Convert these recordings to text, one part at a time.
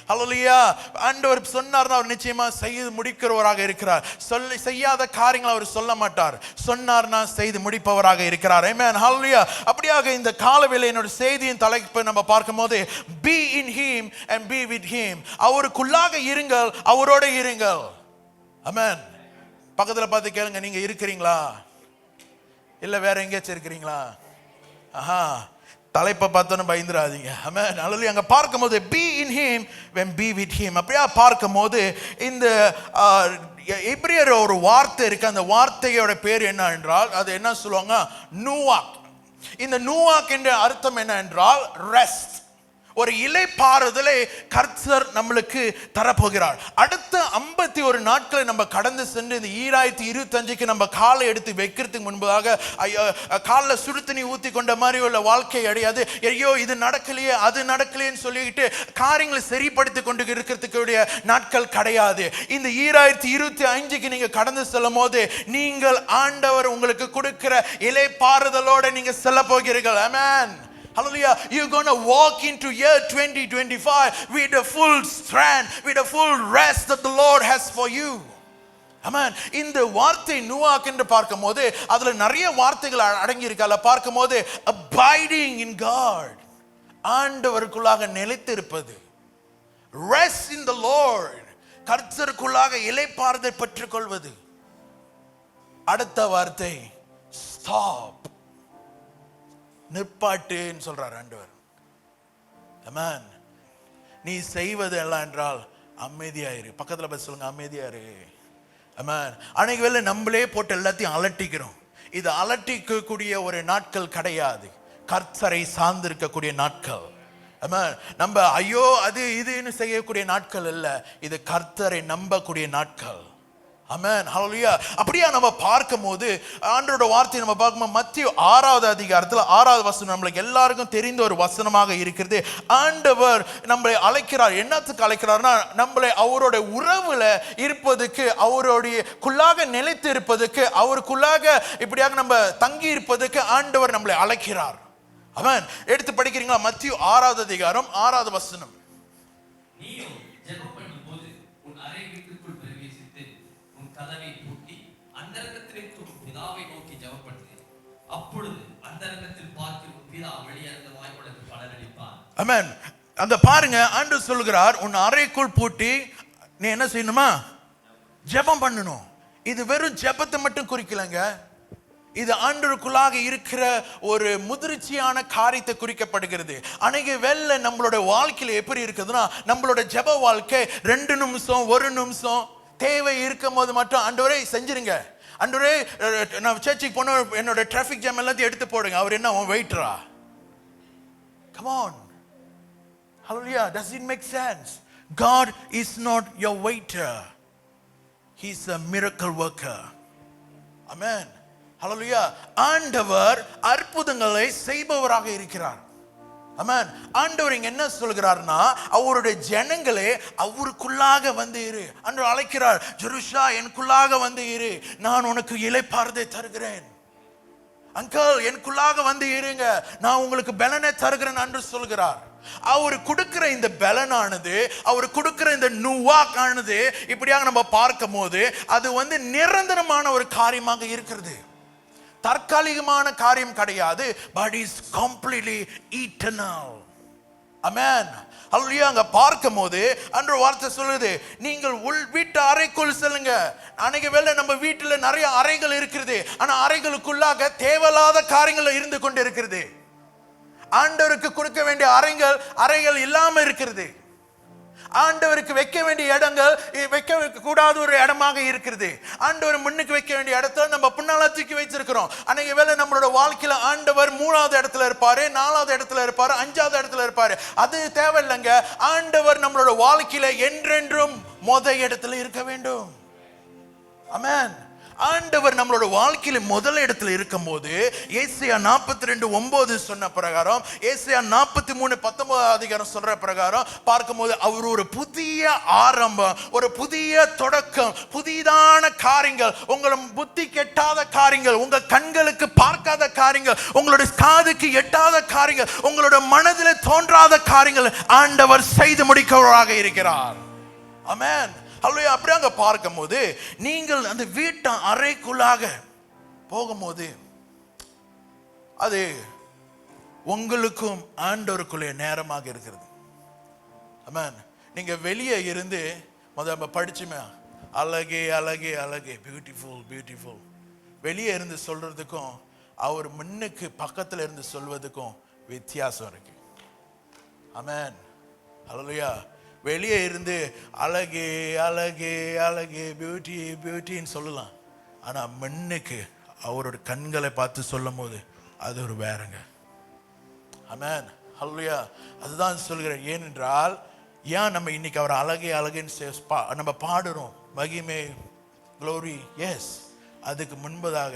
ஹல்லேலூயா. ஆண்டவர் சொன்னார்னா அவர் நிச்சயமா செய்து முடிக்கிறவராக இருக்கிறார். செய்யாத காரியங்களை அவர் சொல்ல மாட்டார். சொன்னார்னா செய்து முடிப்பவராக இருக்கிறார். ஆமென். ஹல்லேலூயா. அப்படியாக இந்த காலவேளை என்னோட செய்தியின் தலைப்பை நம்ம பார்க்கும்போது be in him and be with him. அவருக்குள்ளாக இருங்கள், அவரோட இருங்கள். ஆமென். பக்கத்துல பார்த்து கேளுங்க, நீங்க இருக்கிறீங்களா இல்ல வேற எங்கேயாச்சும் இருக்கிறீங்களா? தலைப்பை பார்த்தோன்னு பயந்துராதீங்க. ஆமென். ஹல்லேலூயா. அங்க பார்க்கும்போது be in him when be with him. அப்படியே பார்க்கும்போது இந்த எபிரேயர் ஒரு வார்த்தை இருக்கு. அந்த வார்த்தையோட பேர் என்ன என்றால் அது என்ன சொல்லுவாங்க? நூவாக். இந்த நூவாக் என்ற அர்த்தம் என்ன என்றால் ரெஸ்ட். ஒரு இளைப்பாறுதலை கர்த்தர் நம்மளுக்கு தரப்போகிறார். அடுத்த 51 நாட்களை நம்ம கடந்து சென்று இந்த 2025க்கு நம்ம காலை எடுத்து வைக்கிறதுக்கு முன்பதாக காலில் சுடுதண்ணி ஊற்றி கொண்ட மாதிரி உள்ள வாழ்க்கை அடையாது. ஐயோ இது நடக்கலையே அது நடக்கலையேன்னு சொல்லிக்கிட்டு காரியங்களை சரிப்படுத்தி கொண்டு இருக்கிறதுக்குரிய நாட்கள் கிடையாது. இந்த 2025க்கு நீங்க கடந்து செல்லும் போது நீங்கள் ஆண்டவர் உங்களுக்கு கொடுக்கிற இளைப்பாறுதலோட நீங்க செல்ல போகிறீர்கள். ஆமென். Hallelujah. You're going to walk into year 2025 with a full strength, with a full rest that the Lord has for you. Amen. இந்த வார்த்தை நூவாக் என்று பார்க்கும்போது அதுல நிறைய வார்த்தைகள் அடங்கி இருக்கால. பார்க்கும்போது abiding in God, ஆண்டவருக்குள்ளாக நிலைத்திருப்பது. Rest in the Lord, கர்த்தருக்குள்ளாக இளைப்பாறுதலை பெற்றுக்கொள்வது. அடுத்த வார்த்தை stop, நிற்பாட்டுன்னு சொல்றார் ஆண்டவர். ஆமென். நீ செய்வது எல்லாம் என்றால் அமைதியாயிரு. பக்கத்துல போய் சொல்லுங்க, அமைதியாயிரு. ஆமென். அன்னைக்கு வேளை நம்மளே போட்டு எல்லாத்தையும் அலட்டிக்கிறோம். இது அலட்டிக்கக்கூடிய ஒரு நாட்கள் கிடையாது. கர்த்தரை சார்ந்திருக்கக்கூடிய நாட்கள். ஆமென். நம்ம ஐயோ அது இதுன்னு செய்யக்கூடிய நாட்கள் இல்ல. இது கர்த்தரை நம்பக்கூடிய நாட்கள். ஆமென். ஹல்லேலூயா. அப்படியே நம்ம பார்க்கும்போது ஆண்டவரோட வார்த்தையை நம்ம பார்க்கும்போது மத்தேயு 6வது அதிகாரத்தில் 6வது வசனம் நம்மளுக்கு எல்லாருக்கும் தெரிந்த ஒரு வசனமாக இருக்கிறது. ஆண்டவர் நம்மளை அழைக்கிறார். என்னத்துக்கு அழைக்கிறார்னா நம்மளை அவரோட உறவுல இருப்பதுக்கு, அவருடையக்குள்ளாக நிலைத்து இருப்பதுக்கு, அவருக்குள்ளாக இப்படியாக நம்ம தங்கி இருப்பதுக்கு ஆண்டவர் நம்மளை அழைக்கிறார். ஆமென். எடுத்து படிக்கிறீங்களா? மத்தேயு 6வது அதிகாரம் 6வது வசனம். ஆமென். அந்த பாருங்க, ஆண்டவர் சொல்கிறார் உன் அறைக்குள் பூட்டி நீ என்ன செய்யணுமா? ஜெபம் பண்ணணும். இது வெறும் ஜெபத்தை மட்டும் குறிக்கலங்க. இது ஆண்டவருக்குள்ளாக இருக்கிற ஒரு முதிர்ச்சியான காரியத்தை குறிக்கப்படுகிறது. அன்னைக்கு வேளை நம்மளோட வாழ்க்கையில எப்படி இருக்குதுன்னா நம்மளோட ஜெப வாழ்க்கை 2 நிமிஷம் 1 நிமிஷம் தேவை இருக்கும் போது மட்டும் ஆண்டவரே செஞ்சிருங்க, ஆண்டவரே நான் சர்ச்சுக்கு போன என்னோட டிராஃபிக் ஜாம் எல்லாத்தையும் எடுத்து போடுங்க. அவர் என்ன உன் வெயிட்டரா? Come on. Hallelujah. Does it make sense? God is not your waiter. He's a miracle worker. Amen. Hallelujah. ஆண்டவர் அற்புதங்களை செய்பவராக இருக்கிறார். ஆமென். ஆண்டவர் இங்க என்ன சொல்கிறார்னா அவருடைய ஜனங்களே அவருக்குள்ளாக வந்து இரு. ஆண்டவர் அழைக்கிறார், ஜெருஷா எனக்குள்ளாக வந்து இரு, நான் உனக்கு இளைப்பாறுதலை தருகிறேன். அங்கிள் எனக்குள்ளாக வந்து இருங்க, நான் உங்களுக்கு பலனை தருகிறேன் என்று சொல்கிறார். அவர் கொடுக்கிற இந்த பலனானது, அவர் கொடுக்கிற இந்த நுவாக் ஆனது இப்படியாக நம்ம பார்க்கும் போது அது வந்து நிரந்தரமான ஒரு காரியமாக இருக்கிறது. தற்காலிகமான காரியம் கிடையாது. But is completely eternal. Amen. ஹல்லேலூயா. அங்க பார்க்கும்போது அன்ற வார்த்தை சொல்லுது, நீங்கள் வீட்டு அறைக்குள் செல்லுங்க. அன்னைக்கு வேளை நம்ம வீட்டுல நிறைய அறைகள் இருக்கிறது. ஆனா அறைகளுக்குள்ளாக தேவையில்லாத காரியங்கள் இருந்து கொண்டு இருக்கிறது. ஆண்டவருக்கு கொடுக்க வேண்டிய அறைகள் இல்லாம இருக்கிறது. ஆண்டவருக்கு வைக்க வேண்டிய இடங்கள் வைக்க கூடாத ஒரு இடமாக இருக்கிறது. ஆண்டவர் முன்னுக்கு வைக்க வேண்டிய இடத்துல நம்ம பின்னால தூக்கி வச்சிருக்கிறோம். அன்னைக்கு வேளை நம்மளோட வாழ்க்கையில ஆண்டவர் 3வது இடத்துல இருப்பாரு, 4வது இடத்துல இருப்பாரு, 5வது இடத்துல இருப்பாரு. அது தேவையில்லைங்க. ஆண்டவர் நம்மளோட வாழ்க்கையில என்றென்றும் இடத்துல இருக்க வேண்டும். ஆமென். ஆண்டவர் நம்மளோட வாழ்க்கையில முதல் இடத்துல இருக்கும்போது ஏசாயா 42:9 சொன்ன பிரகாரம், ஏசாயா 43:19 அதிகாரம் சொல்ற பிரகாரம் பார்க்கும்போது அவர் ஒரு புதிய ஆரம்பம், ஒரு புதிய தொடக்கம், புதிதான காரியங்கள், உங்கள புத்தி கெட்டாத காரியங்கள், உங்க கண்களுக்கு பார்க்காத காரியங்கள், உங்களுடைய காதுக்கு எட்டாத காரியங்கள், உங்களோட மனதில் தோன்றாத காரியங்கள் ஆண்டவர் செய்து முடிக்கிறவராக இருக்கிறார். ஆமென். அல்லேலூயா. அப்படியே அங்க பார்க்கும்போது நீங்கள் அந்த வீட்டு அறைக்குள்ளாக போகும்போது அது உங்களுக்கும் ஆண்டவருக்குள்ளே நேரமாக இருக்கிறது. ஆமென். நீங்க வெளியே இருந்து முதல்ல படிச்சுமே அழகே அழகே அழகே, பியூட்டிஃபுல் பியூட்டிஃபுல், வெளியே இருந்து சொல்றதுக்கும் அவர் முன்னுக்கு பக்கத்துல இருந்து சொல்வதுக்கும் வித்தியாசம் இருக்கு. ஆமென். அல்லேலூயா. வெளியே இருந்து அழகே அழகே அழகே, பியூட்டி பியூட்டின்னு சொல்லலாம். ஆனா முன்னுக்கு அவரோட கண்களை பார்த்து சொல்லும் போது அது ஒரு வேறங்க. ஆமென். ஹல்லேலூயா. அதுதான் சொல்கிறேன். ஏனென்றால் ஏன் நம்ம இன்னைக்கு அவர் அழகே அழகேன்னு நம்ம பாடுறோம், மகிமை க்ளோரி. எஸ், அதுக்கு முன்பதாக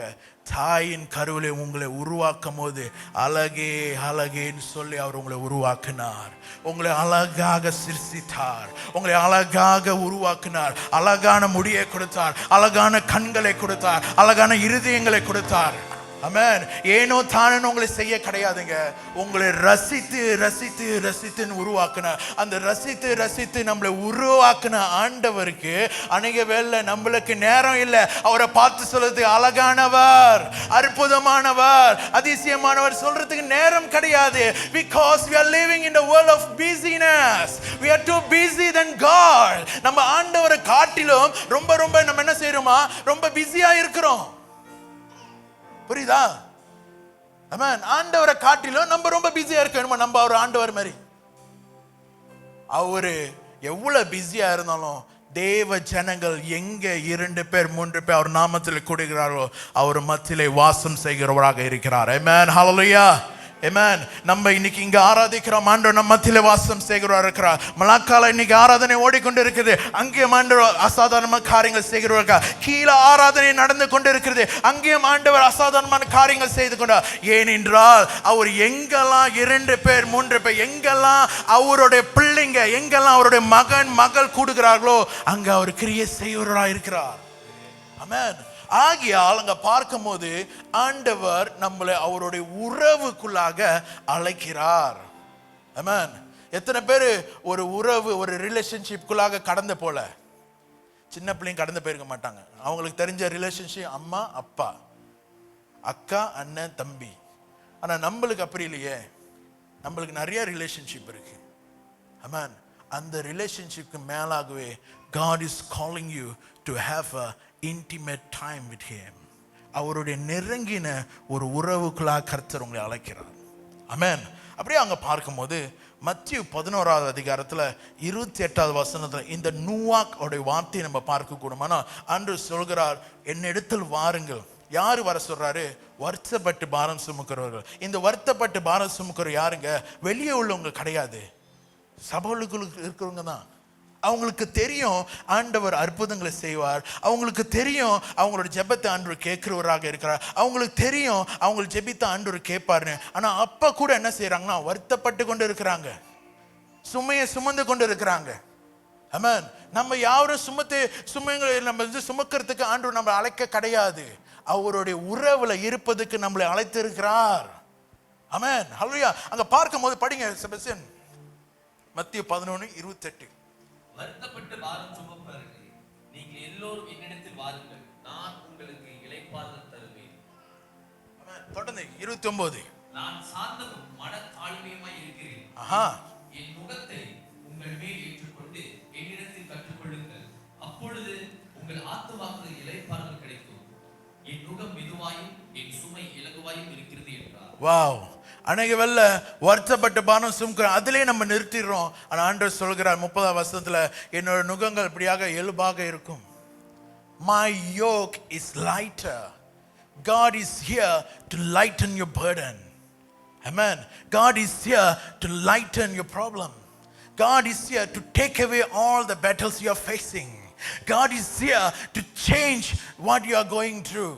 தாயின் கருவிலே உங்களை உருவாக்கும் போது அழகே அழகேன்னு சொல்லி அவர் உங்களை உருவாக்கினார். உங்களை அழகாக சிருஷ்டித்தார், உங்களை அழகாக உருவாக்கினார். அழகான முடியை கொடுத்தார், அழகான கண்களை கொடுத்தார், அழகான இருதயங்களை கொடுத்தார். ஆமென். ஏனோ தானே உங்களை செய்ய கிடையாதுங்க. உங்களை ரசித்து ரசித்து ரசித்துன்னு உருவாக்குன, அந்த ரசித்து ரசித்து நம்மளை உருவாக்குன ஆண்டவருக்கு அநேக வேளை நம்மளுக்கு நேரம் இல்லை அவரை பார்த்து சொல்றதுக்கு. அழகானவர், அற்புதமானவர், அதிசயமானவர் சொல்றதுக்கு நேரம் கிடையாது. Because we are living in the world of busyness. We are too busy than God. நம்ம ஆண்டவரை காட்டிலும் ரொம்ப ரொம்ப நம்ம என்ன செய்யறோமா, ரொம்ப பிஸியா இருக்கிறோம். புரியுதா? ஆமென். ஆண்டவரை காட்டிலும் நம்ம ரொம்ப பிஸியா இருக்கணும். நம்ம அவர் ஆண்டவர் மாதிரி. அவரு எவ்வளவு பிஸியா இருந்தாலும் தேவ ஜனங்கள் எங்க 2 பேர் 3 பேர் அவர் நாமத்தில் கூடுகிறாரோ அவர் மத்தியிலே வாசம் செய்கிறவராக இருக்கிறார். ஆமென். ஹல்லேலூயா. ஆமென். நம்ம இன்னைக்கு இங்க ஆராதிக்கிறோம், ஆண்டவர் நம்ம மத்தியிலே வாசம் செய்கிறவராக இருக்கிறார். மலாக்கால இன்னைக்கு ஆராதனை ஓடிக்கொண்டு இருக்குது, அங்கேயும் ஆண்டவர் அசாதாரணமான காரியங்கள் செய்கிறவர்கள். கீழே ஆராதனை நடந்து கொண்டு இருக்கிறது, அங்கேயும் ஆண்டவர் அசாதாரணமான காரியங்கள் செய்து கொண்டார். ஏனென்றால் அவர் எங்கெல்லாம் 2 பேர் 3 பேர், எங்கெல்லாம் அவருடைய பிள்ளைங்க, எங்கெல்லாம் அவருடைய மகன் மகள் கூடுகிறார்களோ அங்க அவர் கிரியை செய்கிறவராக இருக்கிறார். ஆமென். ஆகியால் அங்க பார்க்கும்போது ஆண்டவர் நம்மளை அவருடைய உறவுக்குள்ளாக அழைக்கிறார். ஆமென். எத்தனை பேர் ஒரு உறவு, ஒரு ரிலேஷன்ஷிப்குள்ளாக கடந்து போல? சின்ன பிள்ளைங்க கடந்து போயிருக்க மாட்டாங்க. அவங்களுக்கு தெரிஞ்ச ரிலேஷன்ஷிப் அம்மா அப்பா, அக்கா அண்ணன் தம்பி. ஆனா நம்மளுக்கு அப்படி இல்லையே, நம்மளுக்கு நிறைய ரிலேஷன்ஷிப் இருக்கு. ஆமென். அந்த ரிலேஷன்ஷிப்க்கு மேலாகவே God is calling you to have a intimate time with him. அவருடைய நெருங்கின ஒரு உறவுக்குள்ளாக கர்த்தர் உங்களை அழைக்கிறார். ஆமென். அப்படியே அங்க பார்க்கும்போது மத்திய 11வது அதிகாரத்துல 28வது வசனத்துல இந்த நூவாக் உடைய வார்த்தையை நம்ம பார்க்க கூடுமானா, அன்று சொல்கிறார், என்னிடத்தில் வாருங்கள். யாரு வர சொல்றாரு? வருத்தப்பட்டு பாரம் சுமக்கிறவர்கள். இந்த வருத்தப்பட்டு பாரம் சுமக்கிற யாருங்க? வெளியே உள்ளவங்க கிடையாது, சபைகளுக்குள்ள இருக்கிறவங்க தான். அவங்களுக்கு தெரியும் ஆண்டவர் அற்புதங்களை செய்வார், அவங்களுக்கு தெரியும் அவங்களோட ஜெபத்தை ஆண்டவர் கேட்கிறவராக இருக்கிறார், அவங்களுக்கு தெரியும் அவங்க ஜெபித்த ஆண்டவர் கேட்பாருன்னு. ஆனா அப்ப கூட என்ன செய்யறாங்கன்னா வருத்தப்பட்டு கொண்டு இருக்கிறாங்க, சுமையை சுமந்து கொண்டு இருக்கிறாங்க. ஆமென். நம்ம யாரும் சுமைகளை நம்ம சுமக்கிறதுக்கு ஆண்டவர் நம்ம அழைக்க கிடையாது, அவருடைய உறவுல இருப்பதுக்கு நம்மளை அழைத்து இருக்கிறார். ஆமென். ஹல்லேலூயா. அங்க பார்க்கும்போது படிங்க செபஸ்டியன், மத்திய 11:28. வருத்தப்பட்டு பாரம் சுமப்பவர்களே, நீங்கள் எல்லோரும் என்னிடத்தில் வாருங்கள், நான் உங்களுக்கு இளைப்பாறுதல் தருவேன். ஆமென். தொடர்ந்து 29. நான் சாந்தமும் மனத்தாழ்மையுமாய் இருக்கிறேன். என் முகத்தை உங்கள் மேல் ஏற்றுக்கொண்டு என்னிடத்தில் கற்றுக்கொள்ளுங்கள், அப்பொழுது உங்கள் ஆத்துமாக்கு இளைப்பாறுதல் கிடைக்கும். என் முகம் மெதுவாயும் என் சுமை இலகுவாயும் இருக்கிறது என்றார். வாவ். அநேக வெல்ல வருத்தப்பட்டு பானம் சுமக்கிற அதிலே நம்ம நிறுத்திடுறோம். ஆனால் ஆண்டவர் சொல்கிறார் 30வது வசனத்துல, என்னோட நுகங்கள் இப்படியாக இயல்பாக இருக்கும். My yoke is lighter. God is here to lighten your burden. Amen. God is here to lighten your problem. God is here to take away all the battles you are facing. God is here to change what you are going through.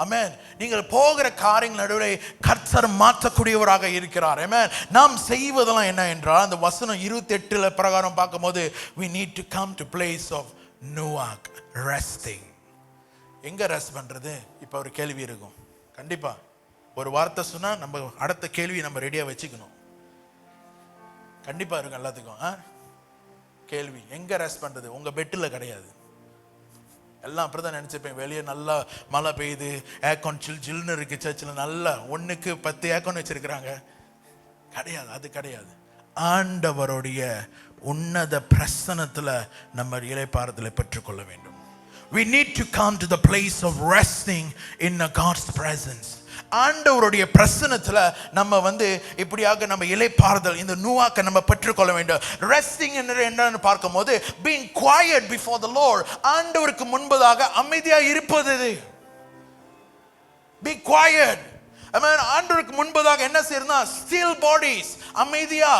Amen. நீங்கள் போகிற காரியங்கள் நடுவே கர்த்தர் மாற்றக்கூடியவராக இருக்கிறார். Amen. நாம் செய்வதெல்லாம் என்ன என்றால் அந்த வசனம் 28 பிரகாரம் பார்க்கும்போது we need to come to place of Noah resting. எங்க ரெஸ்ட் பண்றது? இப்போ ஒரு கேள்வி இருக்கும். கண்டிப்பா ஒரு வார்த்தை சொன்னா நம்ம அடுத்த கேள்வி நம்ம ரெடியா வச்சுக்கணும். கண்டிப்பா இருக்கும் எல்லாத்துக்கும். கேள்வி எங்க ரெஸ்ட் பண்றது? உங்க பெட்டில் கிடையாது. எல்லாம் அப்படிதான் நினைச்சிருப்பேன். வெளியே நல்லா மழை பெய்யுது, ஏர்கான் ஜில்னு இருக்கு, சர்ச்சில் நல்லா 1க்கு 10 ஏர்கான் வச்சிருக்கிறாங்க. கிடையாது, அது கிடையாது. ஆண்டவருடைய உன்னத பிரசன்னத்துல நம்ம இளைப்பாறுதலை பெற்றுக்கொள்ள வேண்டும். We need to come to the place of resting in God's presence. ஆண்டவருடைய பிரசன்னத்துல நம்ம இப்படியாக நம்ம இளைப்பாறுதல் இந்த நோவாக்க நம்ம பெற்றுக்கொள்ள வேண்டும். ரெஸ்டிங் என்னன்னு பார்க்கும்போது being quiet before the Lord, ஆண்டவருக்கு முன்பதாக அமைதியா இருப்பது. Be quiet. ஆண்டவருக்கு முன்பதாக என்ன செய்யறதுனா still bodies, அமைதியா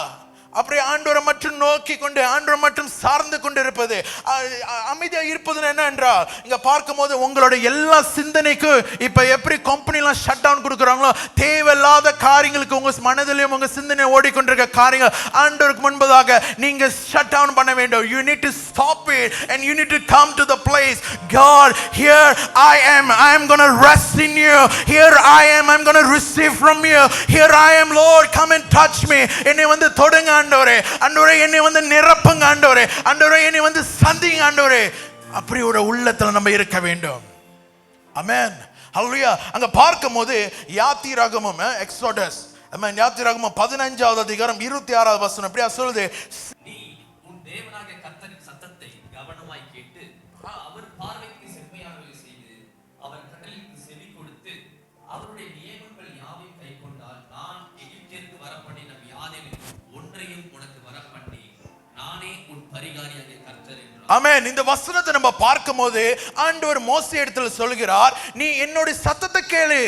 அப்படியே ஆண்டவரை மட்டும் நோக்கி கொண்டு ஆண்டவரை மட்டும் சார்ந்து கொண்டு இருப்பது. அமைதியா இருப்பது என்ன என்றால் இங்க பார்க்கும்போது உங்களுடைய எல்லா சிந்தனைக்கும் இப்ப எப்படி கம்பெனிலாம் ஷட் டவுன் கொடுக்குறாங்களோ தேவையில்லாத காரியங்களுக்கு உங்க மனதிலையும் உங்க சிந்தனை ஓடிக்கொண்டிருக்க காரியங்கள் ஆண்டவருக்கு முன்பதாக நீங்க ஷட் டவுன் பண்ண வேண்டும். You need to stop it and you need to come to the place. God, here I am going to rest in you. Here I am, I'm going to receive from you. Here I am, Lord, come and touch me. என்னை தொடுங்க ஆண்டவரே, என்னை நிரப்புங்க ஆண்டவரே, என்னை சந்திங்க ஆண்டவரே. அப்படி ஒரு உள்ளத்துல நம்ம இருக்க வேண்டும். ஆமென். ஹல்லேலூயா. அங்க பார்க்கும்போது யாத்திராகமம் எக்ஸோடஸ், யாத்திராகமம் 15வது அதிகாரம் 26வது வசனம் இப்படியா சொல்லுது. நீ உன் தேவனாகிய கர்த்தரின் சத்தத்தை கவனமாய் கேட்டு அவர் பார்வைக்கு செம்மையானவை செய்து அவர் கட்டளைக்கு செவி கொடுத்து அவருடைய நியமங்கள் யாவையும் கைக்கொண்டால் நான் எகிப்திற்கு வரப்பண்ணின வியாதிகளில் ஒன்றையும் உனக்கு வரப்பண்ணி நானே உன் பரிகாரியாகிய கர்த்தர் என்றார். ஆமென். இந்த வசனத்தை நம்ம பார்க்கும்போது ஆண்டவர் மோசே இடத்துல சொல்கிறார், நீ என்னோட சத்தத்தை கேளு.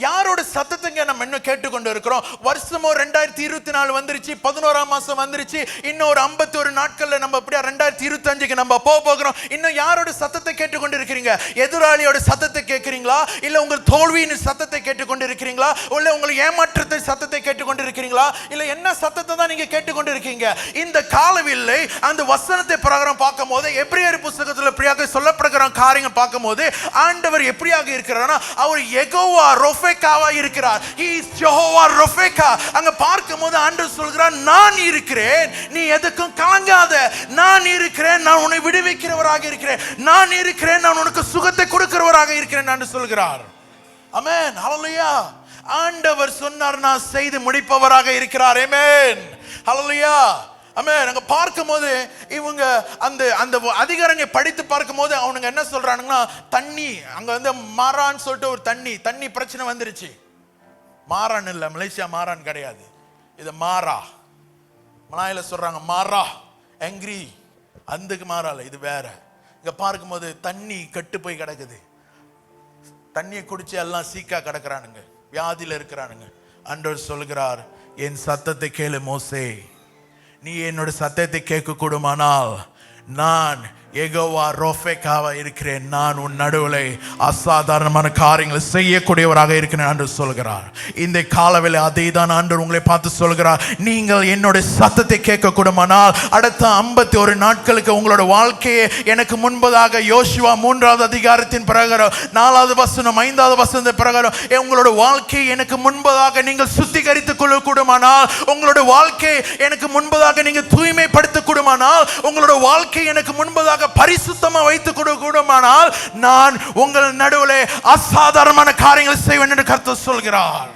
யாரோட சத்தத்தைங்க நம்ம இன்னும் கேட்டுக்கொண்டு இருக்கிறோம்? வருஷமோ 2024 வந்துருச்சு, 11ஆம் மாசம் வந்துருச்சு, இன்னும் ஒரு 51 நாட்கள்ல நம்ம அப்படியே 2025க்கு நம்ம போகிறோம். இன்னும் யாரோட சத்தத்தை கேட்டுக்கொண்டு இருக்கிறீங்க? எதிராளியோட சத்தத்தை கேட்கிறீங்களா? இல்ல உங்கள் தோல்வியின் சத்தத்தை கேட்டுக்கொண்டு இருக்கிறீங்களா? இல்ல உங்கள் ஏமாற்றத்தை சத்தத்தை கேட்டுக்கொண்டு இருக்கிறீங்களா? இல்ல என்ன சத்தத்தை தான் நீங்க கேட்டுக்கொண்டு இருக்கீங்க? இந்த காலவில்லை அந்த வசனத்தை பிரகாரம் பார்க்கும்போது எபிரேயர் புத்தகத்துல எப்படியாக சொல்லப்படுகிற காரியங்கள் பார்க்கும்போது ஆண்டவர் எப்படியாக இருக்கிறார்னா அவர் யெகோவா ரொஃபேக்காவா இருக்கிறார். He is Jehovah Ropheka. அங்க பார்க்கும்போது ஆண்டவர் சொல்கிறார், நான் இருக்கிறேன், நீ எதுக்கும் கலங்காத. நான் இருக்கிறேன், நான் உன்னை விடுவிக்கிறவராக இருக்கிறேன். நான் இருக்கிறேன், நான் உனக்கு சுகத்தை கொடுக்கிறவராக இருக்கிறேன் என்று சொல்கிறார். ஆமென். ஹல்லேலூயா. ஆண்டவர் சொன்னார், நான் செய்து முடிப்பவராக இருக்கிறார். ஆமென். ஹல்லேலூயா. ஆமென். அங்க பார்க்கும்போது இவங்க அந்த அதிகாரங்களை படித்து பார்க்கும்போது அவனுங்க என்ன சொல்றானுங்கன்னா, தண்ணி அங்க மாரான்னு சொல்லிட்டு ஒரு தண்ணி பிரச்சனை வந்துருச்சு. மாரான் இல்ல, மலேசியா மாரான் கிடையாது, இது மாரா. மலாயில சொல்றாங்க மாரா, ஆங்கிரி. அதுக்கு மாறால, இது வேற. இங்க பார்க்கும்போது தண்ணி கெட்டு போய் கிடக்குது. தண்ணியை குடிச்சு எல்லாம் சீக்கா கிடக்குறானுங்க, வியாதியில இருக்கிறானுங்க. ஆண்டவர் சொல்கிறார், என் சத்தத்தை கேளு மோசே, நீ என்னோட சத்தத்தை கேட்க கூடுமானால் நான் யெகோவா ரொஃபேக்காவா இருக்கிறேன். நான் உன் நடுவில் அசாதாரணமான காரியங்களை செய்யக்கூடியவராக இருக்கிறேன் என்று சொல்கிறார். இந்த காலவேளை அதை தான் ஆண்டவர் உங்களை பார்த்து சொல்கிறார், நீங்கள் என்னோட சத்தத்தை கேட்க கூடுமானால் அடுத்த 51 நாட்களுக்கு உங்களோட வாழ்க்கையை எனக்கு முன்பதாக யோசுவா 3வது அதிகாரத்தின் பிரகாரம் 4வது வசனம் 5வது வசனத்தின் பிரகாரம் உங்களோட வாழ்க்கையை எனக்கு முன்பதாக நீங்கள் சுத்திகரித்துக் கொள்ள கூடுமானால், உங்களோட வாழ்க்கையை எனக்கு முன்பதாக நீங்கள் தூய்மைப்படுத்த கூடுமானால், உங்களோட வாழ்க்கை எனக்கு முன்பதாக பரிசுத்தமா வைத்துக் கூடுமானால் நான் உங்கள் நடுவிலே அசாதாரணமான காரியங்களை செய்வேன் என்று கர்த்தர் சொல்கிறார்.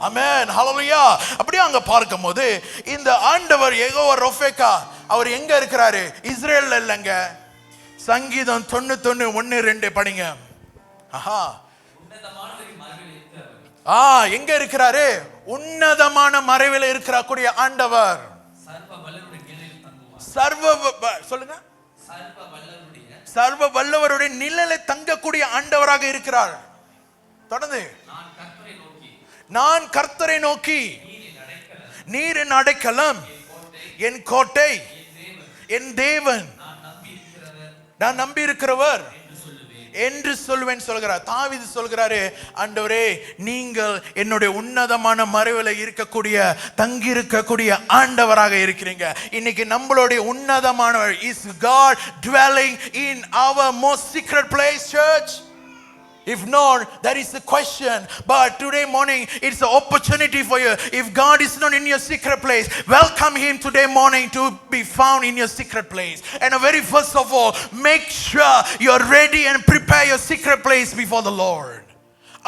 ஆமென். ஹல்லேலூயா. அப்படியே அங்க பார்க்கும்போது இந்த ஆண்டவர் யெகோவா ரொஃபேக்கா அவர் எங்க இருக்கிறாரு? இஸ்ரேல்ல இல்லங்க. சங்கீதம் 91 1 2 படிங்க. ஆஹா, எங்க இருக்கிறாரு? உன்னதமான மறைவில் இருக்கக்கூடிய ஆண்டவர். சொல்லுங்க, சர்வ வல்லவருடைய நிழலை தங்கக்கூடிய ஆண்டவராக இருக்கிறார். தொடர்ந்து, நான் கர்த்தரை நோக்கி நீர் என் அடைக்கலம், என் கோட்டை, என் தேவன், நான் நம்பி இருக்கிறவர் என்று சொல்லுவேன். என்று சொல்வேன் சொல்கிறார். தாவீது சொல்கிறாரு, ஆண்டவரே நீங்கள் என்னுடைய உன்னதமான மறைவில இருக்கக்கூடிய தங்கி இருக்கக்கூடிய ஆண்டவராக இருக்கிறீங்க. இன்னைக்கு நம்மளுடைய உன்னதமானவர் is God dwelling in our most secret place, church? If not, that is the question. But today morning, it's an opportunity for you. If God is not in your secret place, welcome Him today morning to be found in your secret place. And very first of all, make sure you are ready and prepare your secret place before the Lord.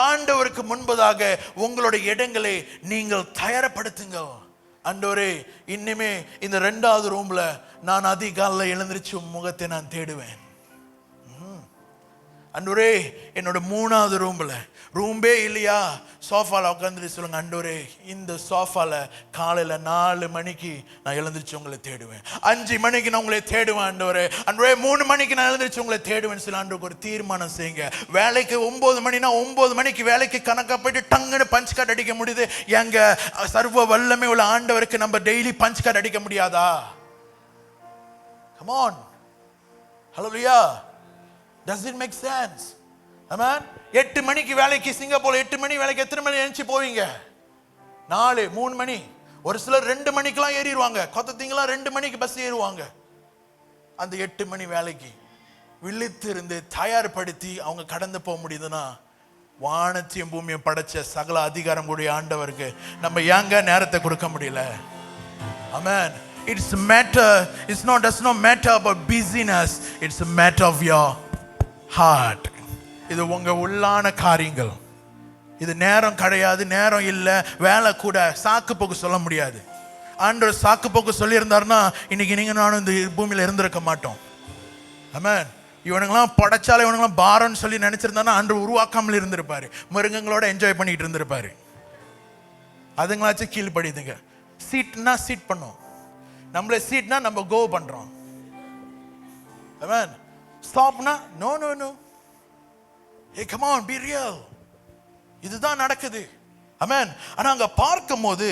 ஆண்டவருக்கு முன்பதாக உங்களுடைய இடங்களை நீங்கள் தயாரப்படுத்துங்க. ஆண்டவரே, இன்னுமே இந்த 2வது ரூம்ல நான் அதிகாலையில் எழுந்திருச்சு முகத்தை நான் தேடுவேன். ஆண்டவரே, என்னோட 3வது ரூம்பே இல்லையா, சோஃபால உட்காந்துட்டு சொல்லுங்க, ஆண்டவரே இந்த சோஃபால காலையில 4 மணிக்கு நான் எழுந்திருச்சு உங்களை தேடுவேன், 5 மணிக்கு நான் உங்களை தேடுவேன் ஆண்டவரே, 3 மணிக்கு நான் எழுந்திருச்சு உங்களை தேடுவேன் சொல்லி ஆண்டவருக்கு ஒரு தீர்மானம் செய்யுங்க. வேலைக்கு 9 மணினா 9 மணிக்கு வேலைக்கு கணக்கா போயிட்டு டங்குன்னு பஞ்ச் கார்டு அடிக்க முடியுது. எங்க சர்வ வல்லமை உள்ள ஆண்டவருக்கு நம்ம டெய்லி பஞ்ச் கார்டு அடிக்க முடியாதா? Come on. Hallelujah. Does it make sense? Amen. 8 மணிக்கு வேலைக்கு சிங்கப்பூர்ல 8 மணி வேலைக்கு எத்தனை மணி எழுந்து போவீங்க? 4 3 மணி. ஒரு சிலர் 2 மணிக்கெல்லாம் ஏறிடுவாங்க. கொத்தத்தீங்களா 2 மணிக்கு பஸ் ஏறுவாங்க. அந்த 8 மணி வேலைக்கு விழித்திருந்து தயார்படுத்தி அவங்க கடந்து போக முடியுதுன்னா, வானத்தையும் பூமியும் படைச்ச சகல அதிகாரம் கூடிய ஆண்டவருக்கு நம்ம ஏங்க நேரத்தை கொடுக்க முடியல? Amen. It's a matter, does not matter about busyness. It's a matter of your heart. இது உங்க உள்ளான காரியங்கள். இது நேரம் கிடையாது, நேரம் இல்லை, வேலை கூட சாக்கு போக்கு சொல்ல முடியாது. ஆண்டவர் சாக்கு போக்கு சொல்லியிருந்தாருன்னா இன்னைக்கு நீங்க நானும் இந்த பூமியில இருந்திருக்க மாட்டோம். ஆமென். இவனுங்களாம் படைச்சாலே இவனுங்களாம் பாரம்னு சொல்லி நினைச்சிருந்தாருன்னா ஆண்டவர் உருவாக்காமல் இருந்திருப்பாரு. மிருகங்களோட என்ஜாய் பண்ணிட்டு இருந்திருப்பாரு. அதுங்களாச்சும் கீழ்படிதுங்க. சீட்னா சீட் பண்ணோம், நம்மள சீட்னா நம்ம கோ பண்றோம். ஆமென். ஸ்டாப்னா no no no. Hey, come on, be real. இதுதான் நடக்குது. ஆமென். ஆனா அங்க பார்க்கும்போது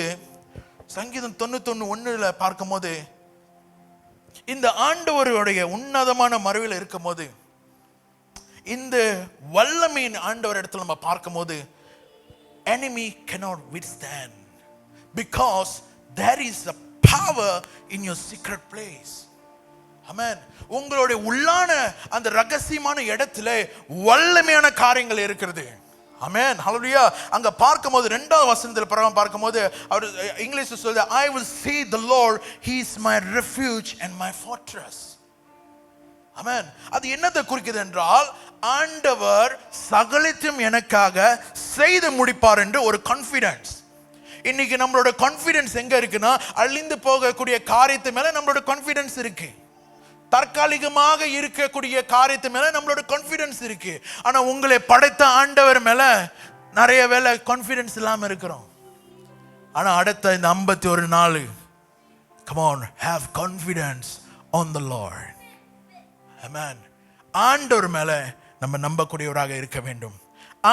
சங்கீதம் 91:1 பார்க்கும்போது இந்த ஆண்டவருடைய உன்னதமான மறைவில் இருக்கும்போது, இந்த வல்லமையின் ஆண்டவர் இடத்துல நம்ம பார்க்கும்போது, enemy cannot withstand because there is a power in your secret place. Amen. உங்களுடைய உள்ளான அந்த ரகசியமான இடத்துல வல்லமையான காரியங்கள் இருக்கிறது. Amen. Hallelujah. அங்க பார்க்கும்போது 2வது வசனத்துல பிரகாரம் பார்க்கும்போது அவர் இங்கிலீஷ்ல சொல்லுது, I will see the Lord, he is my refuge and my fortress. Amen. அது என்னத்தை குறிக்குது என்றால், ஆண்டவர் சகலத்தையும் எனக்காக செய்து முடிப்பார் என்று ஒரு கான்ஃபிடன்ஸ். இன்னைக்கு நம்மளோட கான்ஃபிடன்ஸ் எங்க இருக்குன்னா, அழிந்து போகக்கூடிய காரியத்து மேல நம்மளோட கான்ஃபிடன்ஸ் இருக்கு. தற்காலிகமாக இருக்கக்கூடிய காரியத்து மேல நம்மளோட கான்ஃபிடன்ஸ் இருக்கு. ஆனா உங்களை படைத்த ஆண்டவர் மேல நிறைய வேளை கான்ஃபிடன்ஸ் இல்லாம இருக்கிறோம். ஆனா அடுத்த இந்த 51 நாள், come on, have confidence on the Lord. Amen. ஆண்டவர் மேல நம்ம நம்பக்கூடியவராக இருக்க வேண்டும்.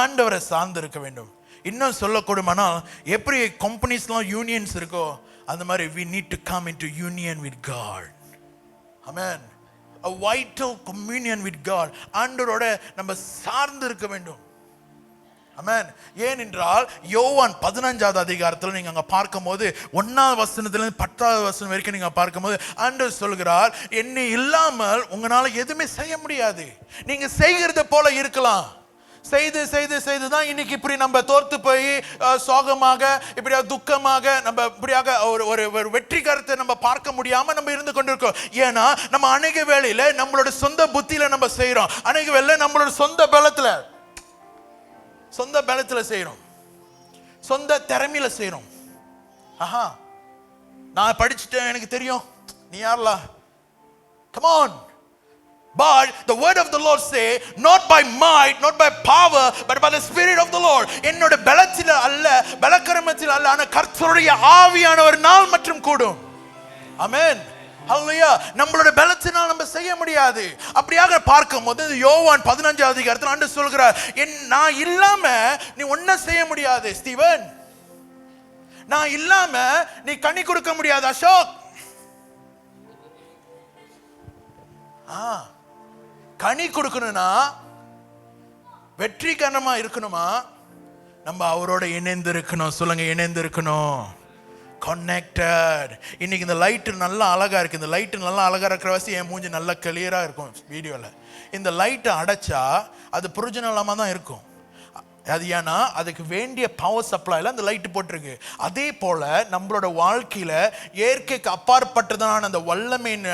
ஆண்டவரை சார்ந்து இருக்க வேண்டும். இன்னும் சொல்லக்கூடுமானால், எப்படி கம்பெனிஸ்லாம் யூனியன்ஸ் இருக்கோ அந்த மாதிரி we need to come into union with God. Amen. A vital communion with God. ஆண்டவரோட நம்ம சார்ந்து இருக்க வேண்டும். Amen. ஏனென்றால் யோவான் 15வது அதிகாரத்தில் நீங்க அங்க பார்க்கும்போது 1வது வசனத்துல இருந்து 10வது வசனம் வரைக்கும் நீங்க பார்க்கும்போது ஆண்டவர் சொல்கிறார், என்னை இல்லாமல் உங்களால எதுவுமே செய்ய முடியாது. நீங்க செய்கிறது போல இருக்கலாம், செய்து செய்து செய்து தான் இன்னைக்கு இப்படி நம்ம தோர்த்து போய் சோகமாக இப்படியா துக்கமாக நம்ம இப்படியாக ஒரு வெற்றி கருத்தை நம்ம பார்க்க முடியாம நம்ம இருந்து கொண்டிருக்கோம். ஏன்னா நம்ம அநேக வேளையில நம்மளோட சொந்த புத்தியில நம்ம செய்யறோம், அநேக வேளையில நம்மளோட சொந்த பலத்துல செய்யறோம், சொந்த திறமையில செய்யறோம். ஆஹா, நான் படிச்சுட்டேன், எனக்கு தெரியும், நீ யாரலா? Come on. But the word of the Lord say, not by might, not by power, but by the Spirit of the Lord. என்னோட பலத்தில அல்ல, பலக்கரமத்தில அல்ல, ஆனா கர்த்தருடைய ஆவியானவர் நாள் மற்றும் கூடும். ஆமென். ஹல்லேலூயா. நம்மளோட பலத்தினால் நம்ம செய்ய முடியாது. அப்படியாக பார்க்கும்போது யோவான் 15வது அதிகாரத்தில் ஆண்டவர் சொல்கிறார், நான் இல்லாம நீ ஒன்னும் செய்ய முடியாது ஸ்டீவன், நான் இல்லாம நீ கனி கொடுக்க முடியாது அசோக். கனி கொடுக்கணும்னா, வெற்றிகரமா இருக்கணுமா, நம்ம அவரோட இணைந்து இருக்கணும். சொல்லுங்க, இணைந்து இருக்கணும். கனெக்டட். இன்னைக்கு இந்த லைட் நல்லா அழகா இருக்கு. இந்த லைட் நல்லா அழகா இருக்கிற வாசி என் மூஞ்சி நல்லா கிளியரா இருக்கும் வீடியோல. இந்த லைட்டை அடைச்சா அது பிரயோஜனம் இல்லாம தான் இருக்கும். அது ஏன்னா அதுக்கு வேண்டிய பவர் சப்ளைல அந்த லைட் போட்டிருக்கு. அதே போல நம்மளோட வாழ்க்கையில இயற்கைக்கு அப்பாற்பட்டதான அந்த வல்லமையின்